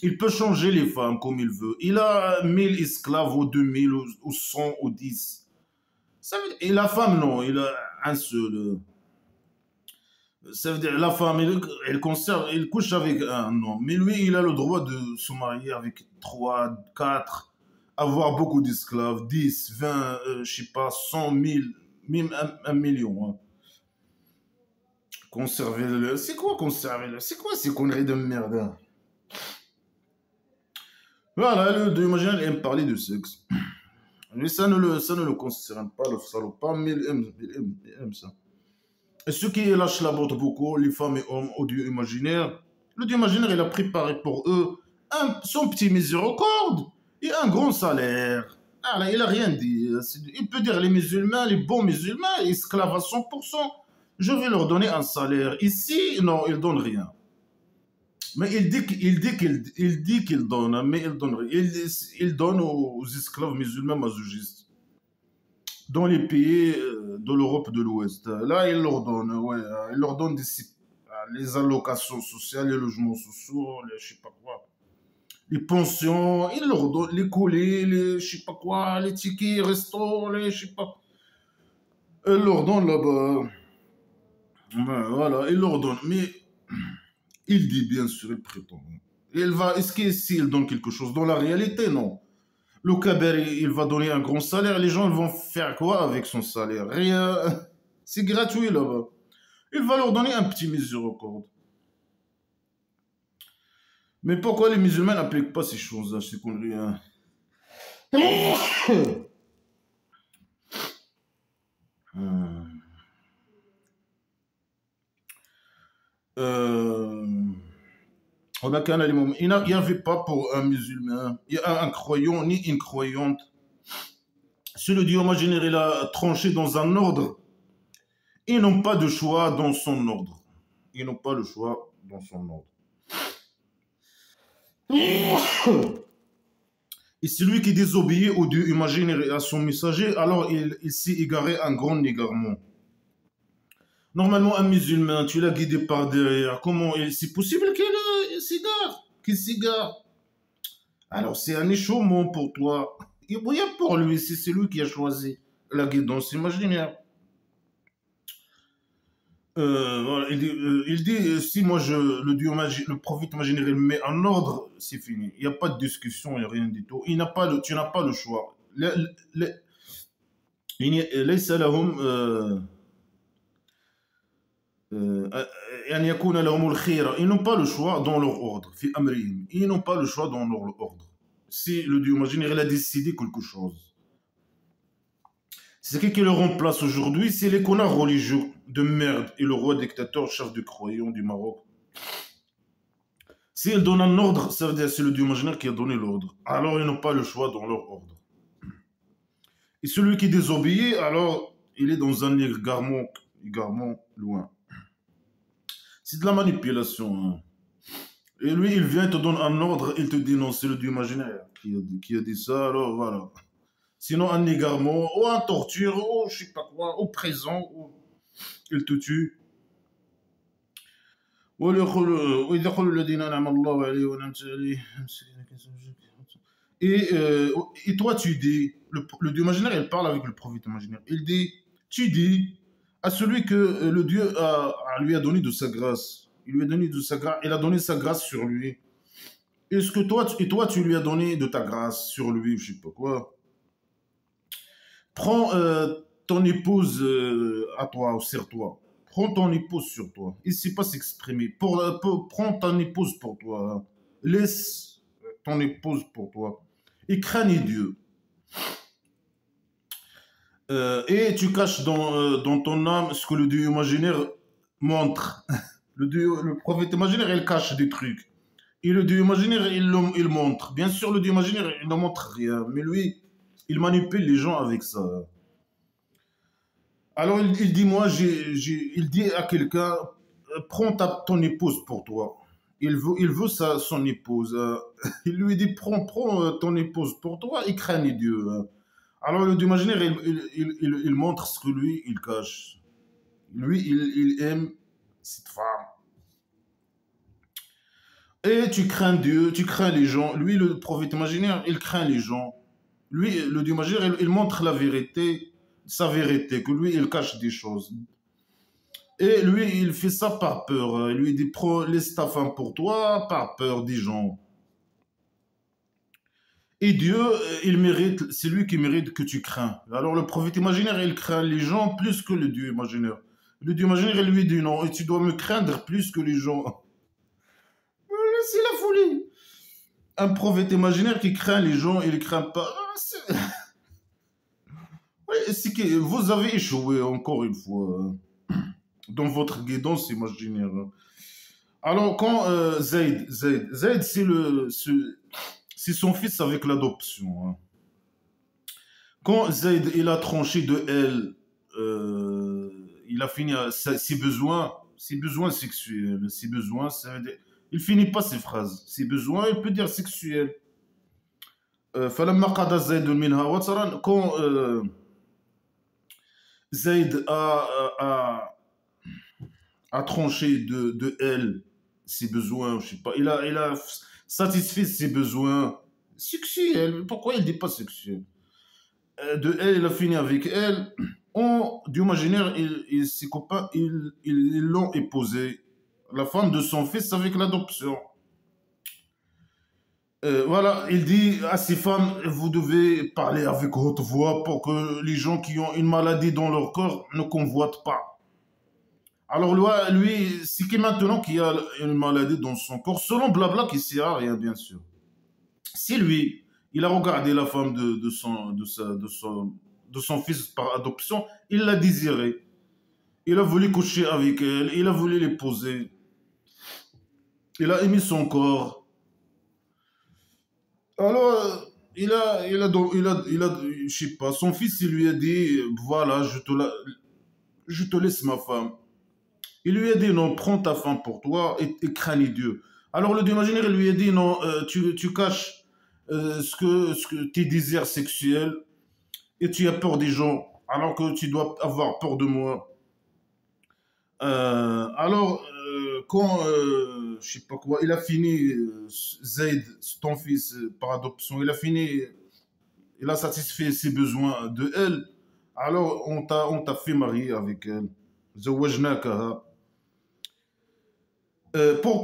Il peut changer les femmes comme il veut. Il a 1000 esclaves ou 2000 ou 100 ou 10. Et la femme, non, il a un seul. Ça veut dire la femme, elle conserve, elle couche avec un homme. Mais lui, il a le droit de se marier avec 3, 4, avoir beaucoup d'esclaves, 10, 20, je sais pas, 100 000, même un million, hein. Conserver le. C'est quoi conserver le? C'est quoi ces conneries de merde, hein? Voilà, le imaginer, il aime parler de sexe. Mais ça ne le concerne pas, le salopard, mais il aime ça. Et ceux qui lâchent la botte beaucoup, les femmes et hommes au Dieu imaginaire, le Dieu imaginaire, il a préparé pour eux son petit miséricorde et un grand salaire. Ah là, il n'a rien dit. Il peut dire les musulmans, les bons musulmans, esclaves à 100%, je vais leur donner un salaire. Ici, non, ils ne donnent rien. Mais il dit qu'il donne, hein, mais il donne rien. Il donne aux esclaves musulmans masochistes dans les pays de l'Europe de l'Ouest. Là, il leur donne, ouais, il leur donne les allocations sociales, les logements sociaux, les je sais pas quoi, les pensions, il leur donne les colis, les je sais pas quoi, les tickets, resto, les je sais pas. Il leur donne là-bas. Ouais, voilà, il leur donne. Mais il dit bien sûr, il prétend. Est-ce qu'il donne quelque chose? Dans la réalité, non. Le Kaber, il va donner un grand salaire. Les gens ils vont faire quoi avec son salaire? Rien. C'est gratuit là-bas. Il va leur donner un petit miséricorde. Mais pourquoi les musulmans n'appliquent pas ces choses-là, ces conneries, hein? Euh, il n'y avait pas pour un musulman, il y a un croyant ni une croyante. Si le Dieu imaginaire il a tranché dans un ordre, ils n'ont pas de choix dans son ordre. Ils n'ont pas le choix dans son ordre. Et celui qui désobéit au Dieu imaginaire et à son messager, alors il s'est égaré un grand égarement. Normalement, un musulman, tu l'as guidé par derrière. C'est possible qu'il s'égare? Alors, c'est un échauffement pour toi. Et oui, pour lui, c'est lui qui a choisi la guidance imaginaire. Voilà, il dit, si moi, le Dieu, le prophète imaginaire, il met en ordre, c'est fini. Il n'y a pas de discussion, il n'y a rien du tout. Tu n'as pas le choix. ليس لهم أن يكون لهم الخيرة. Ils n'ont pas le choix dans leur ordre. في أمرهم. Ils n'ont pas le choix dans leur ordre. Si le Dieu imaginaire il a décidé quelque chose, c'est qui le remplace aujourd'hui? C'est les connards religieux de merde et le roi dictateur chef de croyants du Maroc. Si elle donne un ordre, ça veut dire que c'est le Dieu imaginaire qui a donné l'ordre. Alors ils n'ont pas le choix dans leur ordre. Et celui qui désobéit, alors il est dans un égarement loin. C'est de la manipulation. Hein. Et lui, il vient, il te donne un ordre, il te dit non, c'est le Dieu imaginaire qui a dit ça, alors voilà. Sinon, un égarement, ou un torture, ou je sais pas quoi, au présent, ou il te tue. Et, et toi, tu dis, le Dieu imaginaire, il parle avec le prophète imaginaire. Il dit, tu dis à celui que le Dieu lui a donné de sa grâce. Il lui a donné de sa grâce, il a donné sa grâce sur lui. Est-ce que toi, tu lui as donné de ta grâce sur lui, je sais pas quoi. Prends ton épouse à toi, ou sur toi. Prends ton épouse sur toi. Il ne sait pas s'exprimer. Prends ton épouse pour toi. Laisse ton épouse pour toi. Et craigne Dieu. Et tu caches dans ton âme ce que le Dieu imaginaire montre. Le prophète imaginaire, il cache des trucs. Et le Dieu imaginaire, il montre. Bien sûr, le Dieu imaginaire, il ne montre rien. Mais lui, il manipule les gens avec ça. Alors il dit, moi, il dit à quelqu'un, prends ton épouse pour toi. Il veut son épouse. Il lui dit, prends ton épouse pour toi et craigne Dieu. Alors le Dieu imaginaire, il montre ce que lui, il cache. Lui, il aime cette femme. Et tu crains Dieu, tu crains les gens. Lui, le prophète imaginaire, il craint les gens. Lui, le Dieu imaginaire, il montre la vérité, sa vérité, que lui, il cache des choses. Et lui, il fait ça par peur. Il lui dit, laisse ta femme pour toi, par peur des gens. Et Dieu, c'est lui qui mérite que tu crains. Alors le prophète imaginaire, il craint les gens plus que le Dieu imaginaire. Le Dieu imaginaire, il lui dit non, et tu dois me craindre plus que les gens. C'est la folie. Un prophète imaginaire qui craint les gens, il ne craint pas. C'est que vous avez échoué encore une fois dans votre guidance imaginaire. Alors quand Zayd, c'est son fils avec l'adoption. Hein. Quand Zayd il a tranché de elle, il a fini ses besoins sexuels, ses besoins, ça veut dire, il finit pas ses phrases. Ses besoins, il peut dire sexuels. فلما قضى زيد منها وطرا quand Zayd a tranché de elle ses besoins, je sais pas, il a satisfait ses besoins sexuels. Pourquoi il dit pas sexuels? De elle, il a fini avec elle. Dieu imaginaire, ses copains, ils l'ont épousée. La femme de son fils avec l'adoption. Voilà, il dit à ces femmes, vous devez parler avec haute voix pour que les gens qui ont une maladie dans leur corps ne convoitent pas. Alors lui c'est que maintenant qu'il a une maladie dans son corps, selon blabla qui sert à rien, bien sûr. Si lui, il a regardé la femme de son fils par adoption, il l'a désirée. Il a voulu coucher avec elle, il a voulu l'épouser. Il a aimé son corps. Alors, je sais pas, son fils, il lui a dit, voilà, je te laisse ma femme. Il lui a dit, non, prends ta femme pour toi et crains Dieu. Alors le Dieu imaginaire, il lui a dit, non, tu caches ce que tes désirs sexuels et tu as peur des gens, alors que tu dois avoir peur de moi. Quand, je sais pas quoi, il a fini, Zayd, ton fils, par adoption, il a satisfait ses besoins de elle, alors on t'a fait marier avec elle. زوجناكها. Pour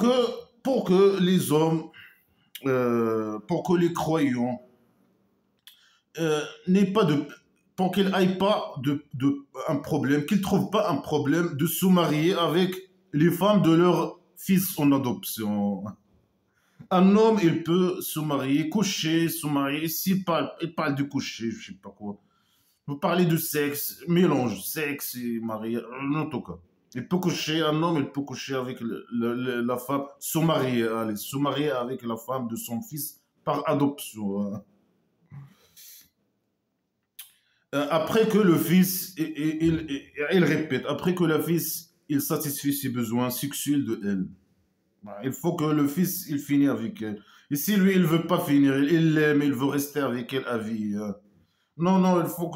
que les hommes, pour que les croyants n'aient pas de, pour qu'ils n'aient pas un problème, qu'ils ne trouvent pas un problème de se marier avec les femmes de leur fils en adoption. Un homme, il peut se marier, coucher, se marier, il parle de coucher, je sais pas quoi. Vous parlez de sexe, mélange, sexe et mariage, en tout cas. Il peut coucher, un homme, il peut coucher avec la femme, se marier, allez, se marier avec la femme de son fils par adoption, hein. Après que le fils, il répète, après que le fils, il satisfait ses besoins sexuels de elle. Bah, il faut que le fils, il finisse avec elle. Et si lui, il veut pas finir, il l'aime, il veut rester avec elle à vie, hein. Non, non, il faut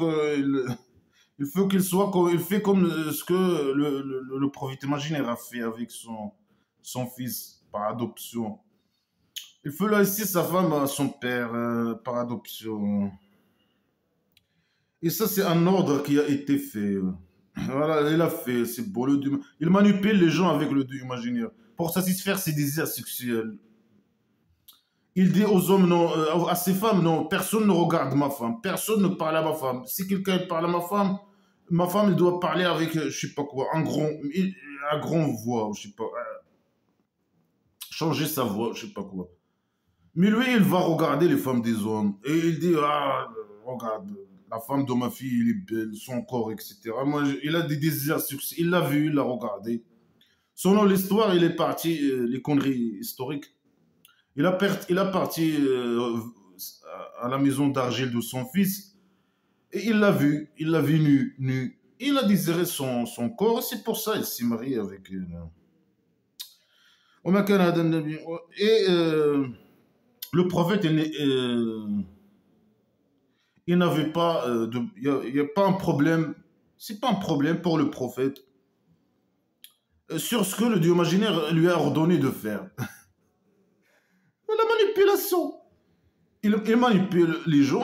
qu'il soit, il fait comme ce que le prophète imaginaire a fait avec son fils par adoption. Il faut laisser sa femme à son père par adoption. Et ça, c'est un ordre qui a été fait. Voilà, il a fait, c'est beau. Il manipule les gens avec le Dieu imaginaire pour satisfaire ses désirs sexuels. Il dit aux hommes, non, à ses femmes, non, personne ne regarde ma femme, personne ne parle à ma femme. Si quelqu'un parle à ma femme, elle doit parler avec, je sais pas quoi, un grand voix, je sais pas, changer sa voix, je sais pas quoi. Mais lui, il va regarder les femmes des hommes et il dit, ah, regarde, la femme de ma fille, il est belle, son corps, etc. Moi, il a des désirs sexuels, il l'a vu, il l'a regardé. Selon l'histoire, il est parti, les conneries historiques. Il a parti à la maison d'argile de son fils et il l'a vu nu, nu. Il a désiré son corps, c'est pour ça qu'il s'est marié avec elle. Et le prophète, il n'avait pas il y a pas un problème, c'est pas un problème pour le prophète sur ce que le Dieu imaginaire lui a ordonné de faire. La manipulation. Il manipule les gens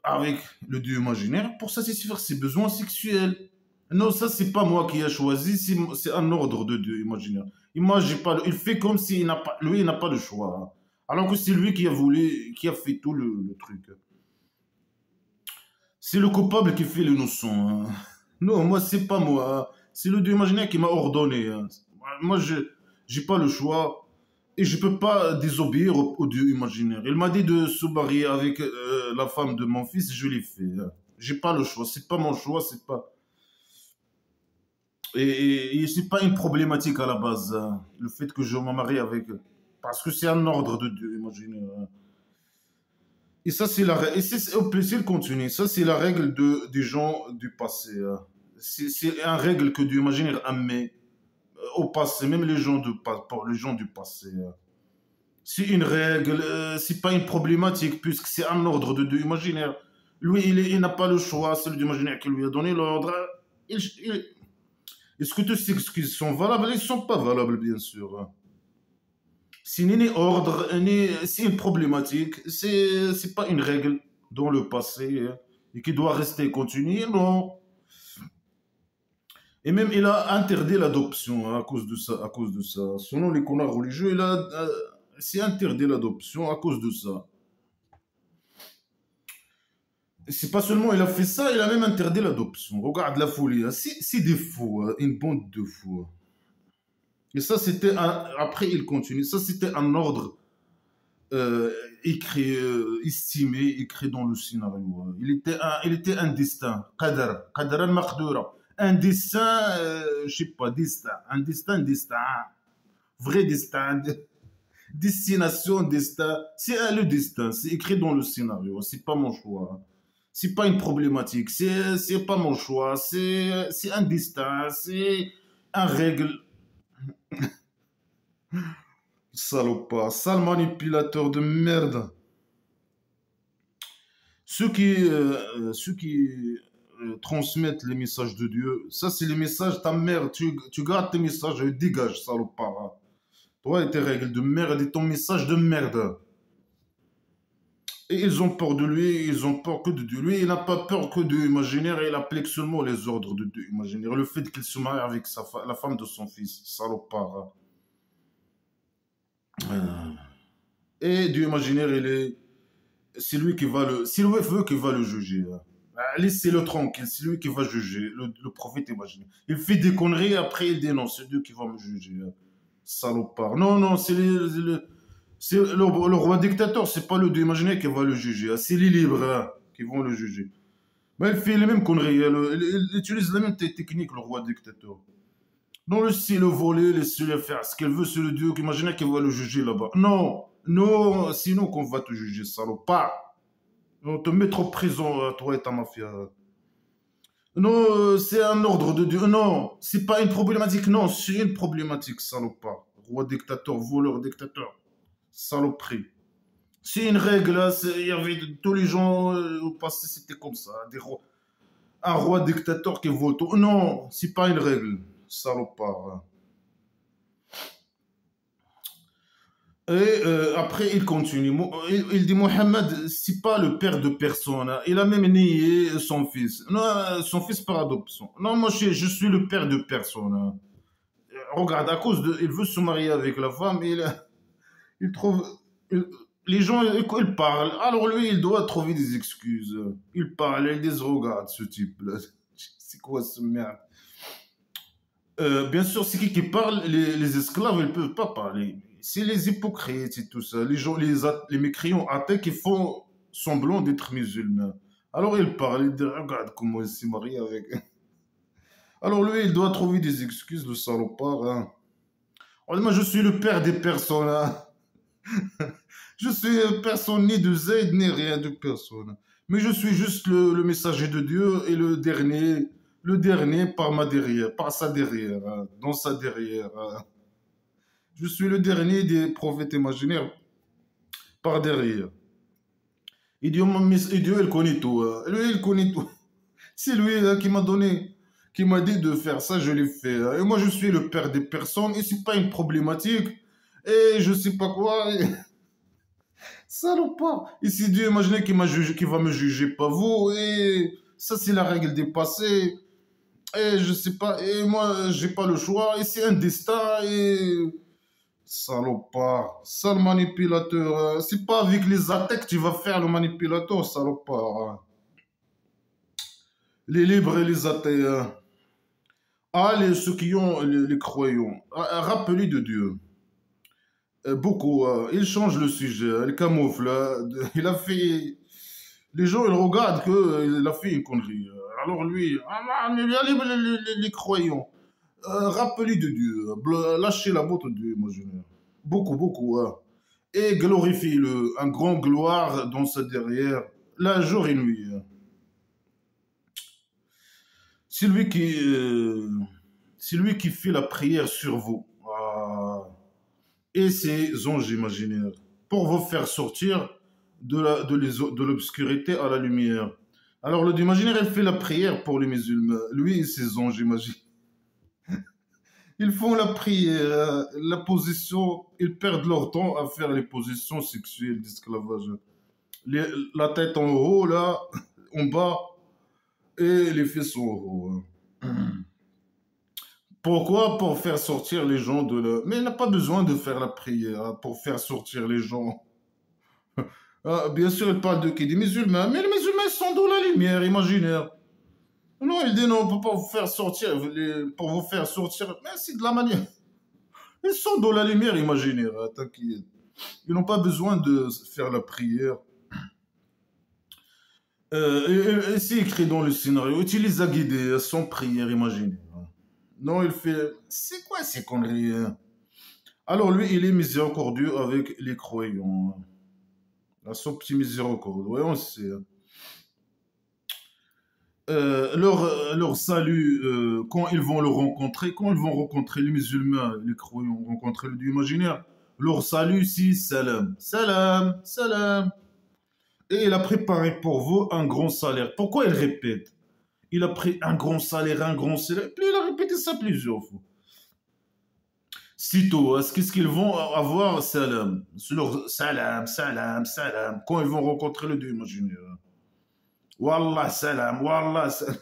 avec le Dieu imaginaire pour satisfaire ses besoins sexuels. Non, ça, c'est pas moi qui ai choisi, c'est un ordre de Dieu imaginaire. Et moi, j'ai pas, il fait comme s'il n'a pas, lui, il n'a pas le choix, hein. Alors que c'est lui qui a voulu, qui a fait tout le truc. C'est le coupable qui fait l'innocent, hein. Non, moi, c'est pas moi, hein. C'est le Dieu imaginaire qui m'a ordonné, hein. Moi, je j'ai pas le choix. Et je peux pas désobéir au Dieu imaginaire. Il m'a dit de se marier avec la femme de mon fils, je l'ai fait, hein. J'ai pas le choix, c'est pas mon choix, c'est pas. Et c'est pas une problématique à la base, hein, le fait que je me marie avec. Parce que c'est un ordre de Dieu imaginaire, hein. Et ça, c'est la règle. Et au plus, il continue. Ça, c'est la règle des gens du passé, hein. C'est une règle que Dieu imaginaire a mis au passé, même pour les gens du passé, hein. C'est une règle, c'est pas une problématique, puisque c'est un ordre de Dieu imaginaire. Lui, il n'a pas le choix, c'est le Dieu imaginaire qui lui a donné l'ordre. Est-ce que tu sais qu'ils sont valables? Ils ne sont pas valables, bien sûr, hein. C'est ni ordre, c'est une problématique, c'est pas une règle dans le passé, hein, et qui doit rester continue, non. Et même, il a interdit l'adoption, hein, à cause de ça, à cause de ça. Selon les connards religieux, c'est interdit l'adoption à cause de ça. C'est pas seulement il a fait ça, il a même interdit l'adoption. Regarde la folie, hein. C'est des fous, hein, une bande de fous, hein. Et ça, après, il continue. Ça, c'était un ordre écrit, estimé, écrit dans le scénario, hein. Il était un destin. Qadar. Qadaran maqdoura. Un destin, je sais pas, destin. Un destin, destin. Vrai destin. Destination, destin. C'est le destin. C'est écrit dans le scénario. C'est pas mon choix, hein. C'est pas une problématique, c'est pas mon choix, c'est un destin, c'est un règle. Salopard, sale manipulateur de merde. Ceux qui transmettent les messages de Dieu, ça c'est les messages, ta mère, tu gardes tes messages, dégage, salopard, hein. Toi et tes règles de merde et ton message de merde. Et ils ont peur de lui, ils ont peur que de Dieu. Lui, il n'a pas peur que de imaginaire, et il applique seulement les ordres de Dieu imaginaire. Le fait qu'il se marie avec la femme de son fils, salopard, hein. Et Dieu imaginaire, c'est lui qui va c'est lui veut qui va le juger, hein. Laissez-le tranquille, c'est lui qui va juger, le prophète imaginaire. Il fait des conneries, après il dénonce, c'est Dieu qui va me juger, hein. Salopard. Non, non, le roi dictateur, c'est pas le Dieu imaginaire qui va le juger, hein. C'est les libres, hein, qui vont le juger. Mais il fait les mêmes conneries, hein. Il utilise la même technique, le roi dictateur. Non, laissez-le voler, laissez-le faire ce qu'elle veut, c'est le Dieu. Imaginez qu'elle va le juger là-bas. Non, non, sinon qu'on va te juger, salopard. On te mettre en prison, toi et ta mafia. Non, c'est un ordre de Dieu. Non, c'est pas une problématique. Non, c'est une problématique, salopard. Roi dictateur, voleur dictateur. Saloperie. C'est une règle, hein, il y avait tous les gens au passé, c'était comme ça. Un roi dictateur qui vole tout. Non, c'est pas une règle, salopard. Hein. Et après, il continue. Il dit Mohamed, c'est pas le père de personne. Hein. Il a même nié son fils. Non, son fils par adoption. Non, moi, je suis le père de personne. Hein. Regarde, à cause de. Il veut se marier avec la femme, il trouve. il- les gens, ils parlent. Alors lui, il doit trouver des excuses. Il parle, il dit regarde ce type-là. C'est quoi ce merde? Bien sûr, c'est qui parle, les esclaves, ils ne peuvent pas parler. C'est les hypocrites et tout ça. Les gens, les mécréants athées qui font semblant d'être musulmans. Alors il parle, il dit, regarde comment il s'est marié avec. Alors lui, il doit trouver des excuses, le salopard. Hein. Oh, moi, je suis le père des personnes. Hein. Je suis personne ni de Z, ni rien de personne. Mais je suis juste le messager de Dieu et le dernier par ma derrière, par sa derrière, hein, dans sa derrière. Hein. Je suis le dernier des prophètes imaginaires par derrière. Et Dieu, il connaît tout. Hein. Lui, il connaît tout. C'est lui hein, qui m'a donné, qui m'a dit de faire ça, je l'ai fait. Hein. Et moi, je suis le père des personnes et c'est pas une problématique. Et je sais pas quoi. Salopard. Et c'est Dieu, imaginez qu'il m'a jugé, qu'il va me juger, pas vous. Et ça, c'est la règle des passés. Et je sais pas. Et moi, j'ai pas le choix. Et c'est un destin. Et salopard. Sale manipulateur. C'est pas avec les attaques que tu vas faire le manipulateur, salopard. Hein. Les libres et les athées. Hein. Ah, ceux qui ont les croyants. Rappelez de Dieu. Beaucoup. Il change le sujet. Il camoufle. Il a fait. Les gens, ils regardent qu'il a fait une connerie. Alors lui, il y a les croyants. Rappelez de Dieu. Lâchez la botte de Dieu, moi je dis. Beaucoup, beaucoup. Hein. Et glorifiez-le. Un grand gloire dans sa derrière. La jour et nuit. Hein. C'est lui qui, euh, c'est lui qui fait la prière sur vous. Ah. Et ses anges imaginaires. Pour vous faire sortir de l'obscurité à la lumière. Alors, le imaginaire, il fait la prière pour les musulmans. Lui et ses anges, j'imagine. Ils font la prière, la position, ils perdent leur temps à faire les positions sexuelles d'esclavage. La tête en haut, là, en bas, et les fesses en haut. Hein. Pourquoi? Pour faire sortir les gens de là. Mais il n'a pas besoin de faire la prière hein, pour faire sortir les gens. Ah, bien sûr, il parle de qui? Des musulmans. Mais les musulmans sont dans la lumière imaginaire. Non, il dit non, on ne peut pas vous faire sortir. Pour vous faire sortir, mais c'est de la manière. Ils sont dans la lumière imaginaire, hein, t'inquiète. Ils n'ont pas besoin de faire la prière. Et c'est écrit dans le scénario. Utilise la guidée sans prière imaginaire. Hein. Non, il fait. C'est quoi ces conneries? Hein? Alors lui, il est miséricordieux avec les croyants. Hein. Son petit miséricorde. Ouais, on sait. Hein. Leur salut, quand ils vont le rencontrer, quand ils vont rencontrer les musulmans, les croyants, rencontrer le Dieu imaginaire, leur salut, c'est salam, salam, salam. Et il a préparé pour vous un grand salaire. Pourquoi il répète? Il a pris un grand salaire, un grand salaire. Puis il a répété ça plusieurs fois. Sitôt, qu'est-ce qu'ils vont avoir? Salam. C'est leur salam, salam, salam. Quand ils vont rencontrer le Dieu imaginaire. Wallah salam, wallah salam.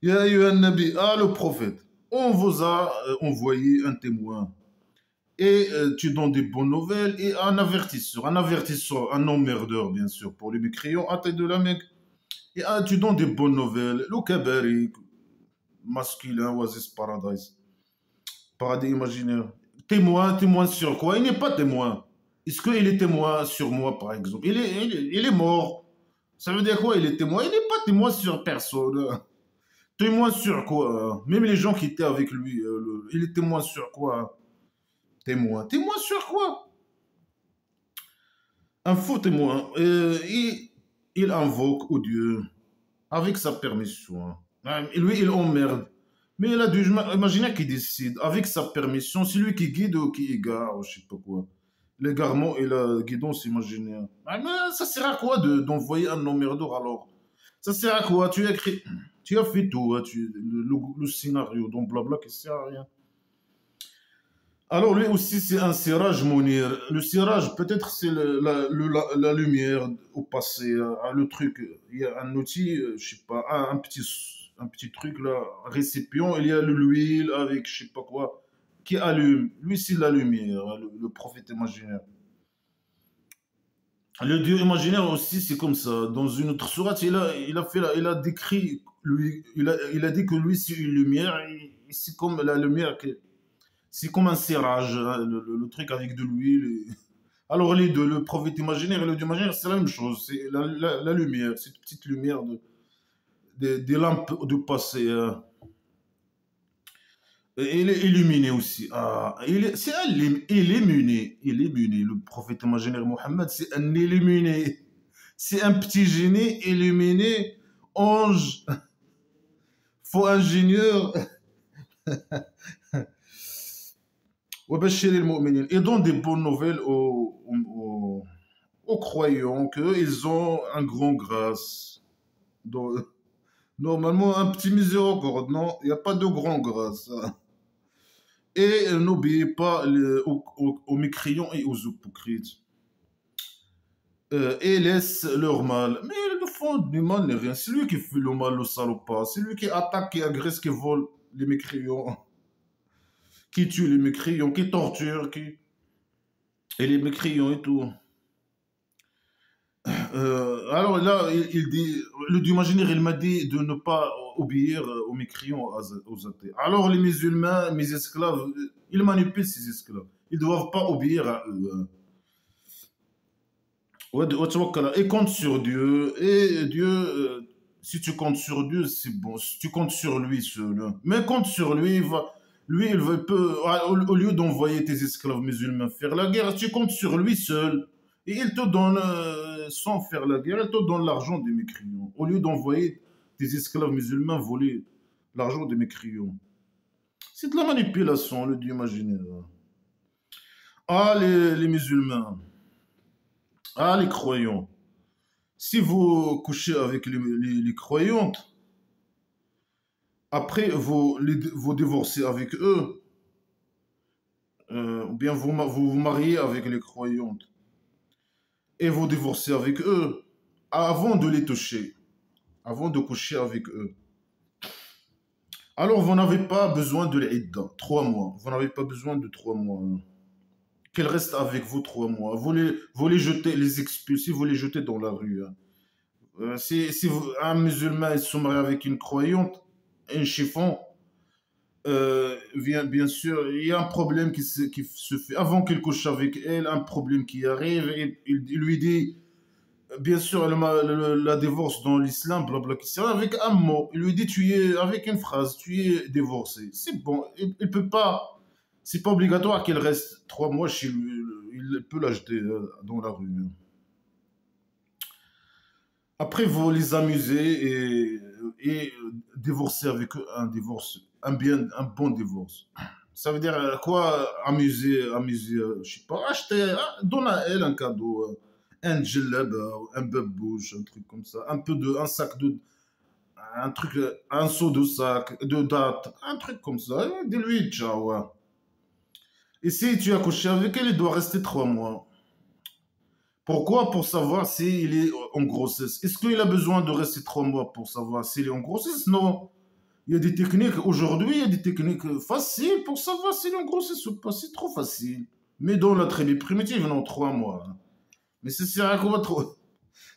Ya ayyuhan nabi, ah le prophète, on vous a envoyé un témoin. Et tu donnes des bonnes nouvelles et un avertisseur, un emmerdeur bien sûr, pour les mécréants à tête de la Mecque. Et tu donnes des bonnes nouvelles, le kabari, masculin, Oasis Paradise, paradis imaginaire. Témoin, témoin sur quoi? Il n'est pas témoin. Est-ce qu'il est témoin sur moi par exemple? Il est mort. Ça veut dire quoi? Il est témoin. Il n'est pas témoin sur personne. Témoin sur quoi? Même les gens qui étaient avec lui, il est témoin sur quoi? Témoin. Témoin sur quoi? Un faux témoin. Il invoque au Dieu avec sa permission. Et lui, il emmerde. Mais il a dû imaginer qu'il décide. Avec sa permission, c'est lui qui guide ou qui égare, ou je sais pas quoi. L'égarement et la guidance imaginaire. Mais ça sert à quoi d'envoyer un emmerdeur alors? Ça sert à quoi? Tu as écrit, tu as fait tout, hein, le scénario, donc blabla qui sert à rien. Alors lui aussi, c'est un cirage Mounir. Le cirage, peut-être c'est la lumière au passé, le truc. Il y a un outil, je sais pas, un petit truc là, un récipient, il y a l'huile avec je sais pas quoi, qui allume. Lui, c'est la lumière, hein, le prophète imaginaire. Le dieu imaginaire aussi, c'est comme ça. Dans une autre sourate, il a décrit, lui, il a dit que lui, c'est une lumière, et c'est comme la lumière c'est comme un serrage, hein, le truc avec de l'huile. Alors les deux, le prophète imaginaire et le dieu imaginaire, c'est la même chose. C'est la lumière, cette petite lumière des lampes de passé. Et il est illuminé aussi. Ah, c'est un illuminé. Illuminé. Le prophète imaginaire Mohammed, c'est un illuminé. C'est un petit génie illuminé, ange, faux ingénieur. وبشر المؤمنين. Et donne des bonnes nouvelles aux croyants qu'ils ont un grand grâce. Donc, normalement, un petit miséricorde, non, il n'y a pas de grand grâce. Et n'oubliez pas aux mécréants et aux hypocrites. Et laisse leur mal. Mais ils ne font du mal ni rien. C'est lui qui fait le mal, le salopard. C'est lui qui attaque, qui agresse, qui vole les mécréants. Qui tue les mécréants, qui torture, qui... Et les mécréants et tout. Alors là, il dit, le Dieu imaginaire, il m'a dit de ne pas obéir aux mécréants, aux athées. Alors les musulmans, mes esclaves, ils manipulent ces esclaves. Ils ne doivent pas obéir à eux. Et compte sur Dieu. Et Dieu, si tu comptes sur Dieu, c'est bon. Si tu comptes sur lui seul. Hein. Mais compte sur lui, lui, au lieu d'envoyer tes esclaves musulmans faire la guerre, tu comptes sur lui seul. Et il te donne, sans faire la guerre, il te donne l'argent des mécréants. Au lieu d'envoyer tes esclaves musulmans voler l'argent des mécréants. C'est de la manipulation, le Dieu imaginaire. Ah, les musulmans. Ah, les croyants. Si vous couchez avec les croyantes, après vous divorcez avec eux, ou bien vous vous mariez avec les croyantes, et vous divorcez avec eux, avant de les toucher, avant de coucher avec eux. Alors vous n'avez pas besoin de l'idda, 3 mois. Vous n'avez pas besoin de 3 mois. Hein. Qu'elles restent avec vous 3 mois. Vous les jetez, les expulsez, vous les jetez dans la rue. Hein. Si un musulman est se marie avec une croyante, un chiffon, bien sûr, il y a un problème qui se fait. Avant qu'il couche avec elle, un problème qui arrive, et il lui dit, bien sûr, la divorce dans l'islam, blabla, avec un mot. Il lui dit, tu es, avec une phrase, tu es divorcé. C'est bon, il peut pas, c'est pas obligatoire qu'elle reste 3 mois chez lui. Il peut l'acheter dans la rue. Après, vous les amusez et divorcer avec eux un divorce, un bon divorce. Ça veut dire quoi amuser, je sais pas, acheter, donne à elle un cadeau, un djellab, un babouche, un truc comme ça, un sac un truc, un seau de sac, de date, un truc comme ça, dis-lui ciao. Ouais. Et si tu as couché avec elle, il doit rester 3 mois. Pourquoi? Pour savoir s'il est en grossesse. Est-ce qu'il a besoin de rester 3 mois pour savoir s'il est en grossesse? Non. Il y a des techniques, aujourd'hui, il y a des techniques faciles pour savoir s'il est en grossesse ou pas. C'est trop facile. Mais dans la tribu primitive, non, 3 mois. Hein. Mais ça sert à quoi trop?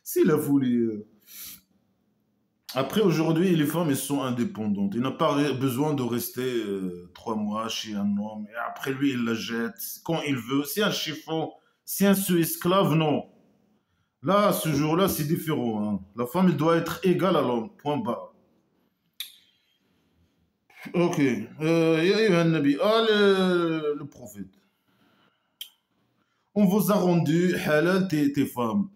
S'il a voulu. Après, aujourd'hui, les femmes, elles sont indépendantes. Il n'a pas besoin de rester 3 mois chez un homme. Et après, lui, il la jette quand il veut. C'est un chiffon. C'est un esclave, non. Là, ce jour-là, c'est différent. Hein. La femme, elle doit être égale à l'homme. Point barre. Ok. Ya ayyuha an-nabi, le prophète. On vous a rendu halal tes femmes.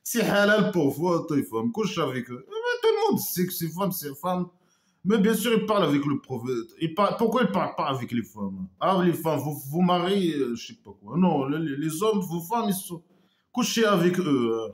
C'est halal pour vous, tes femmes. Couche avec eux. Mais tout le monde sait que ces femmes, c'est femmes. Mais bien sûr, il parle avec le prophète. Pourquoi il parle pas avec les femmes? Ah, les femmes, vous mariez, je sais pas quoi. Non, les hommes, vos femmes, ils sont couchés avec eux.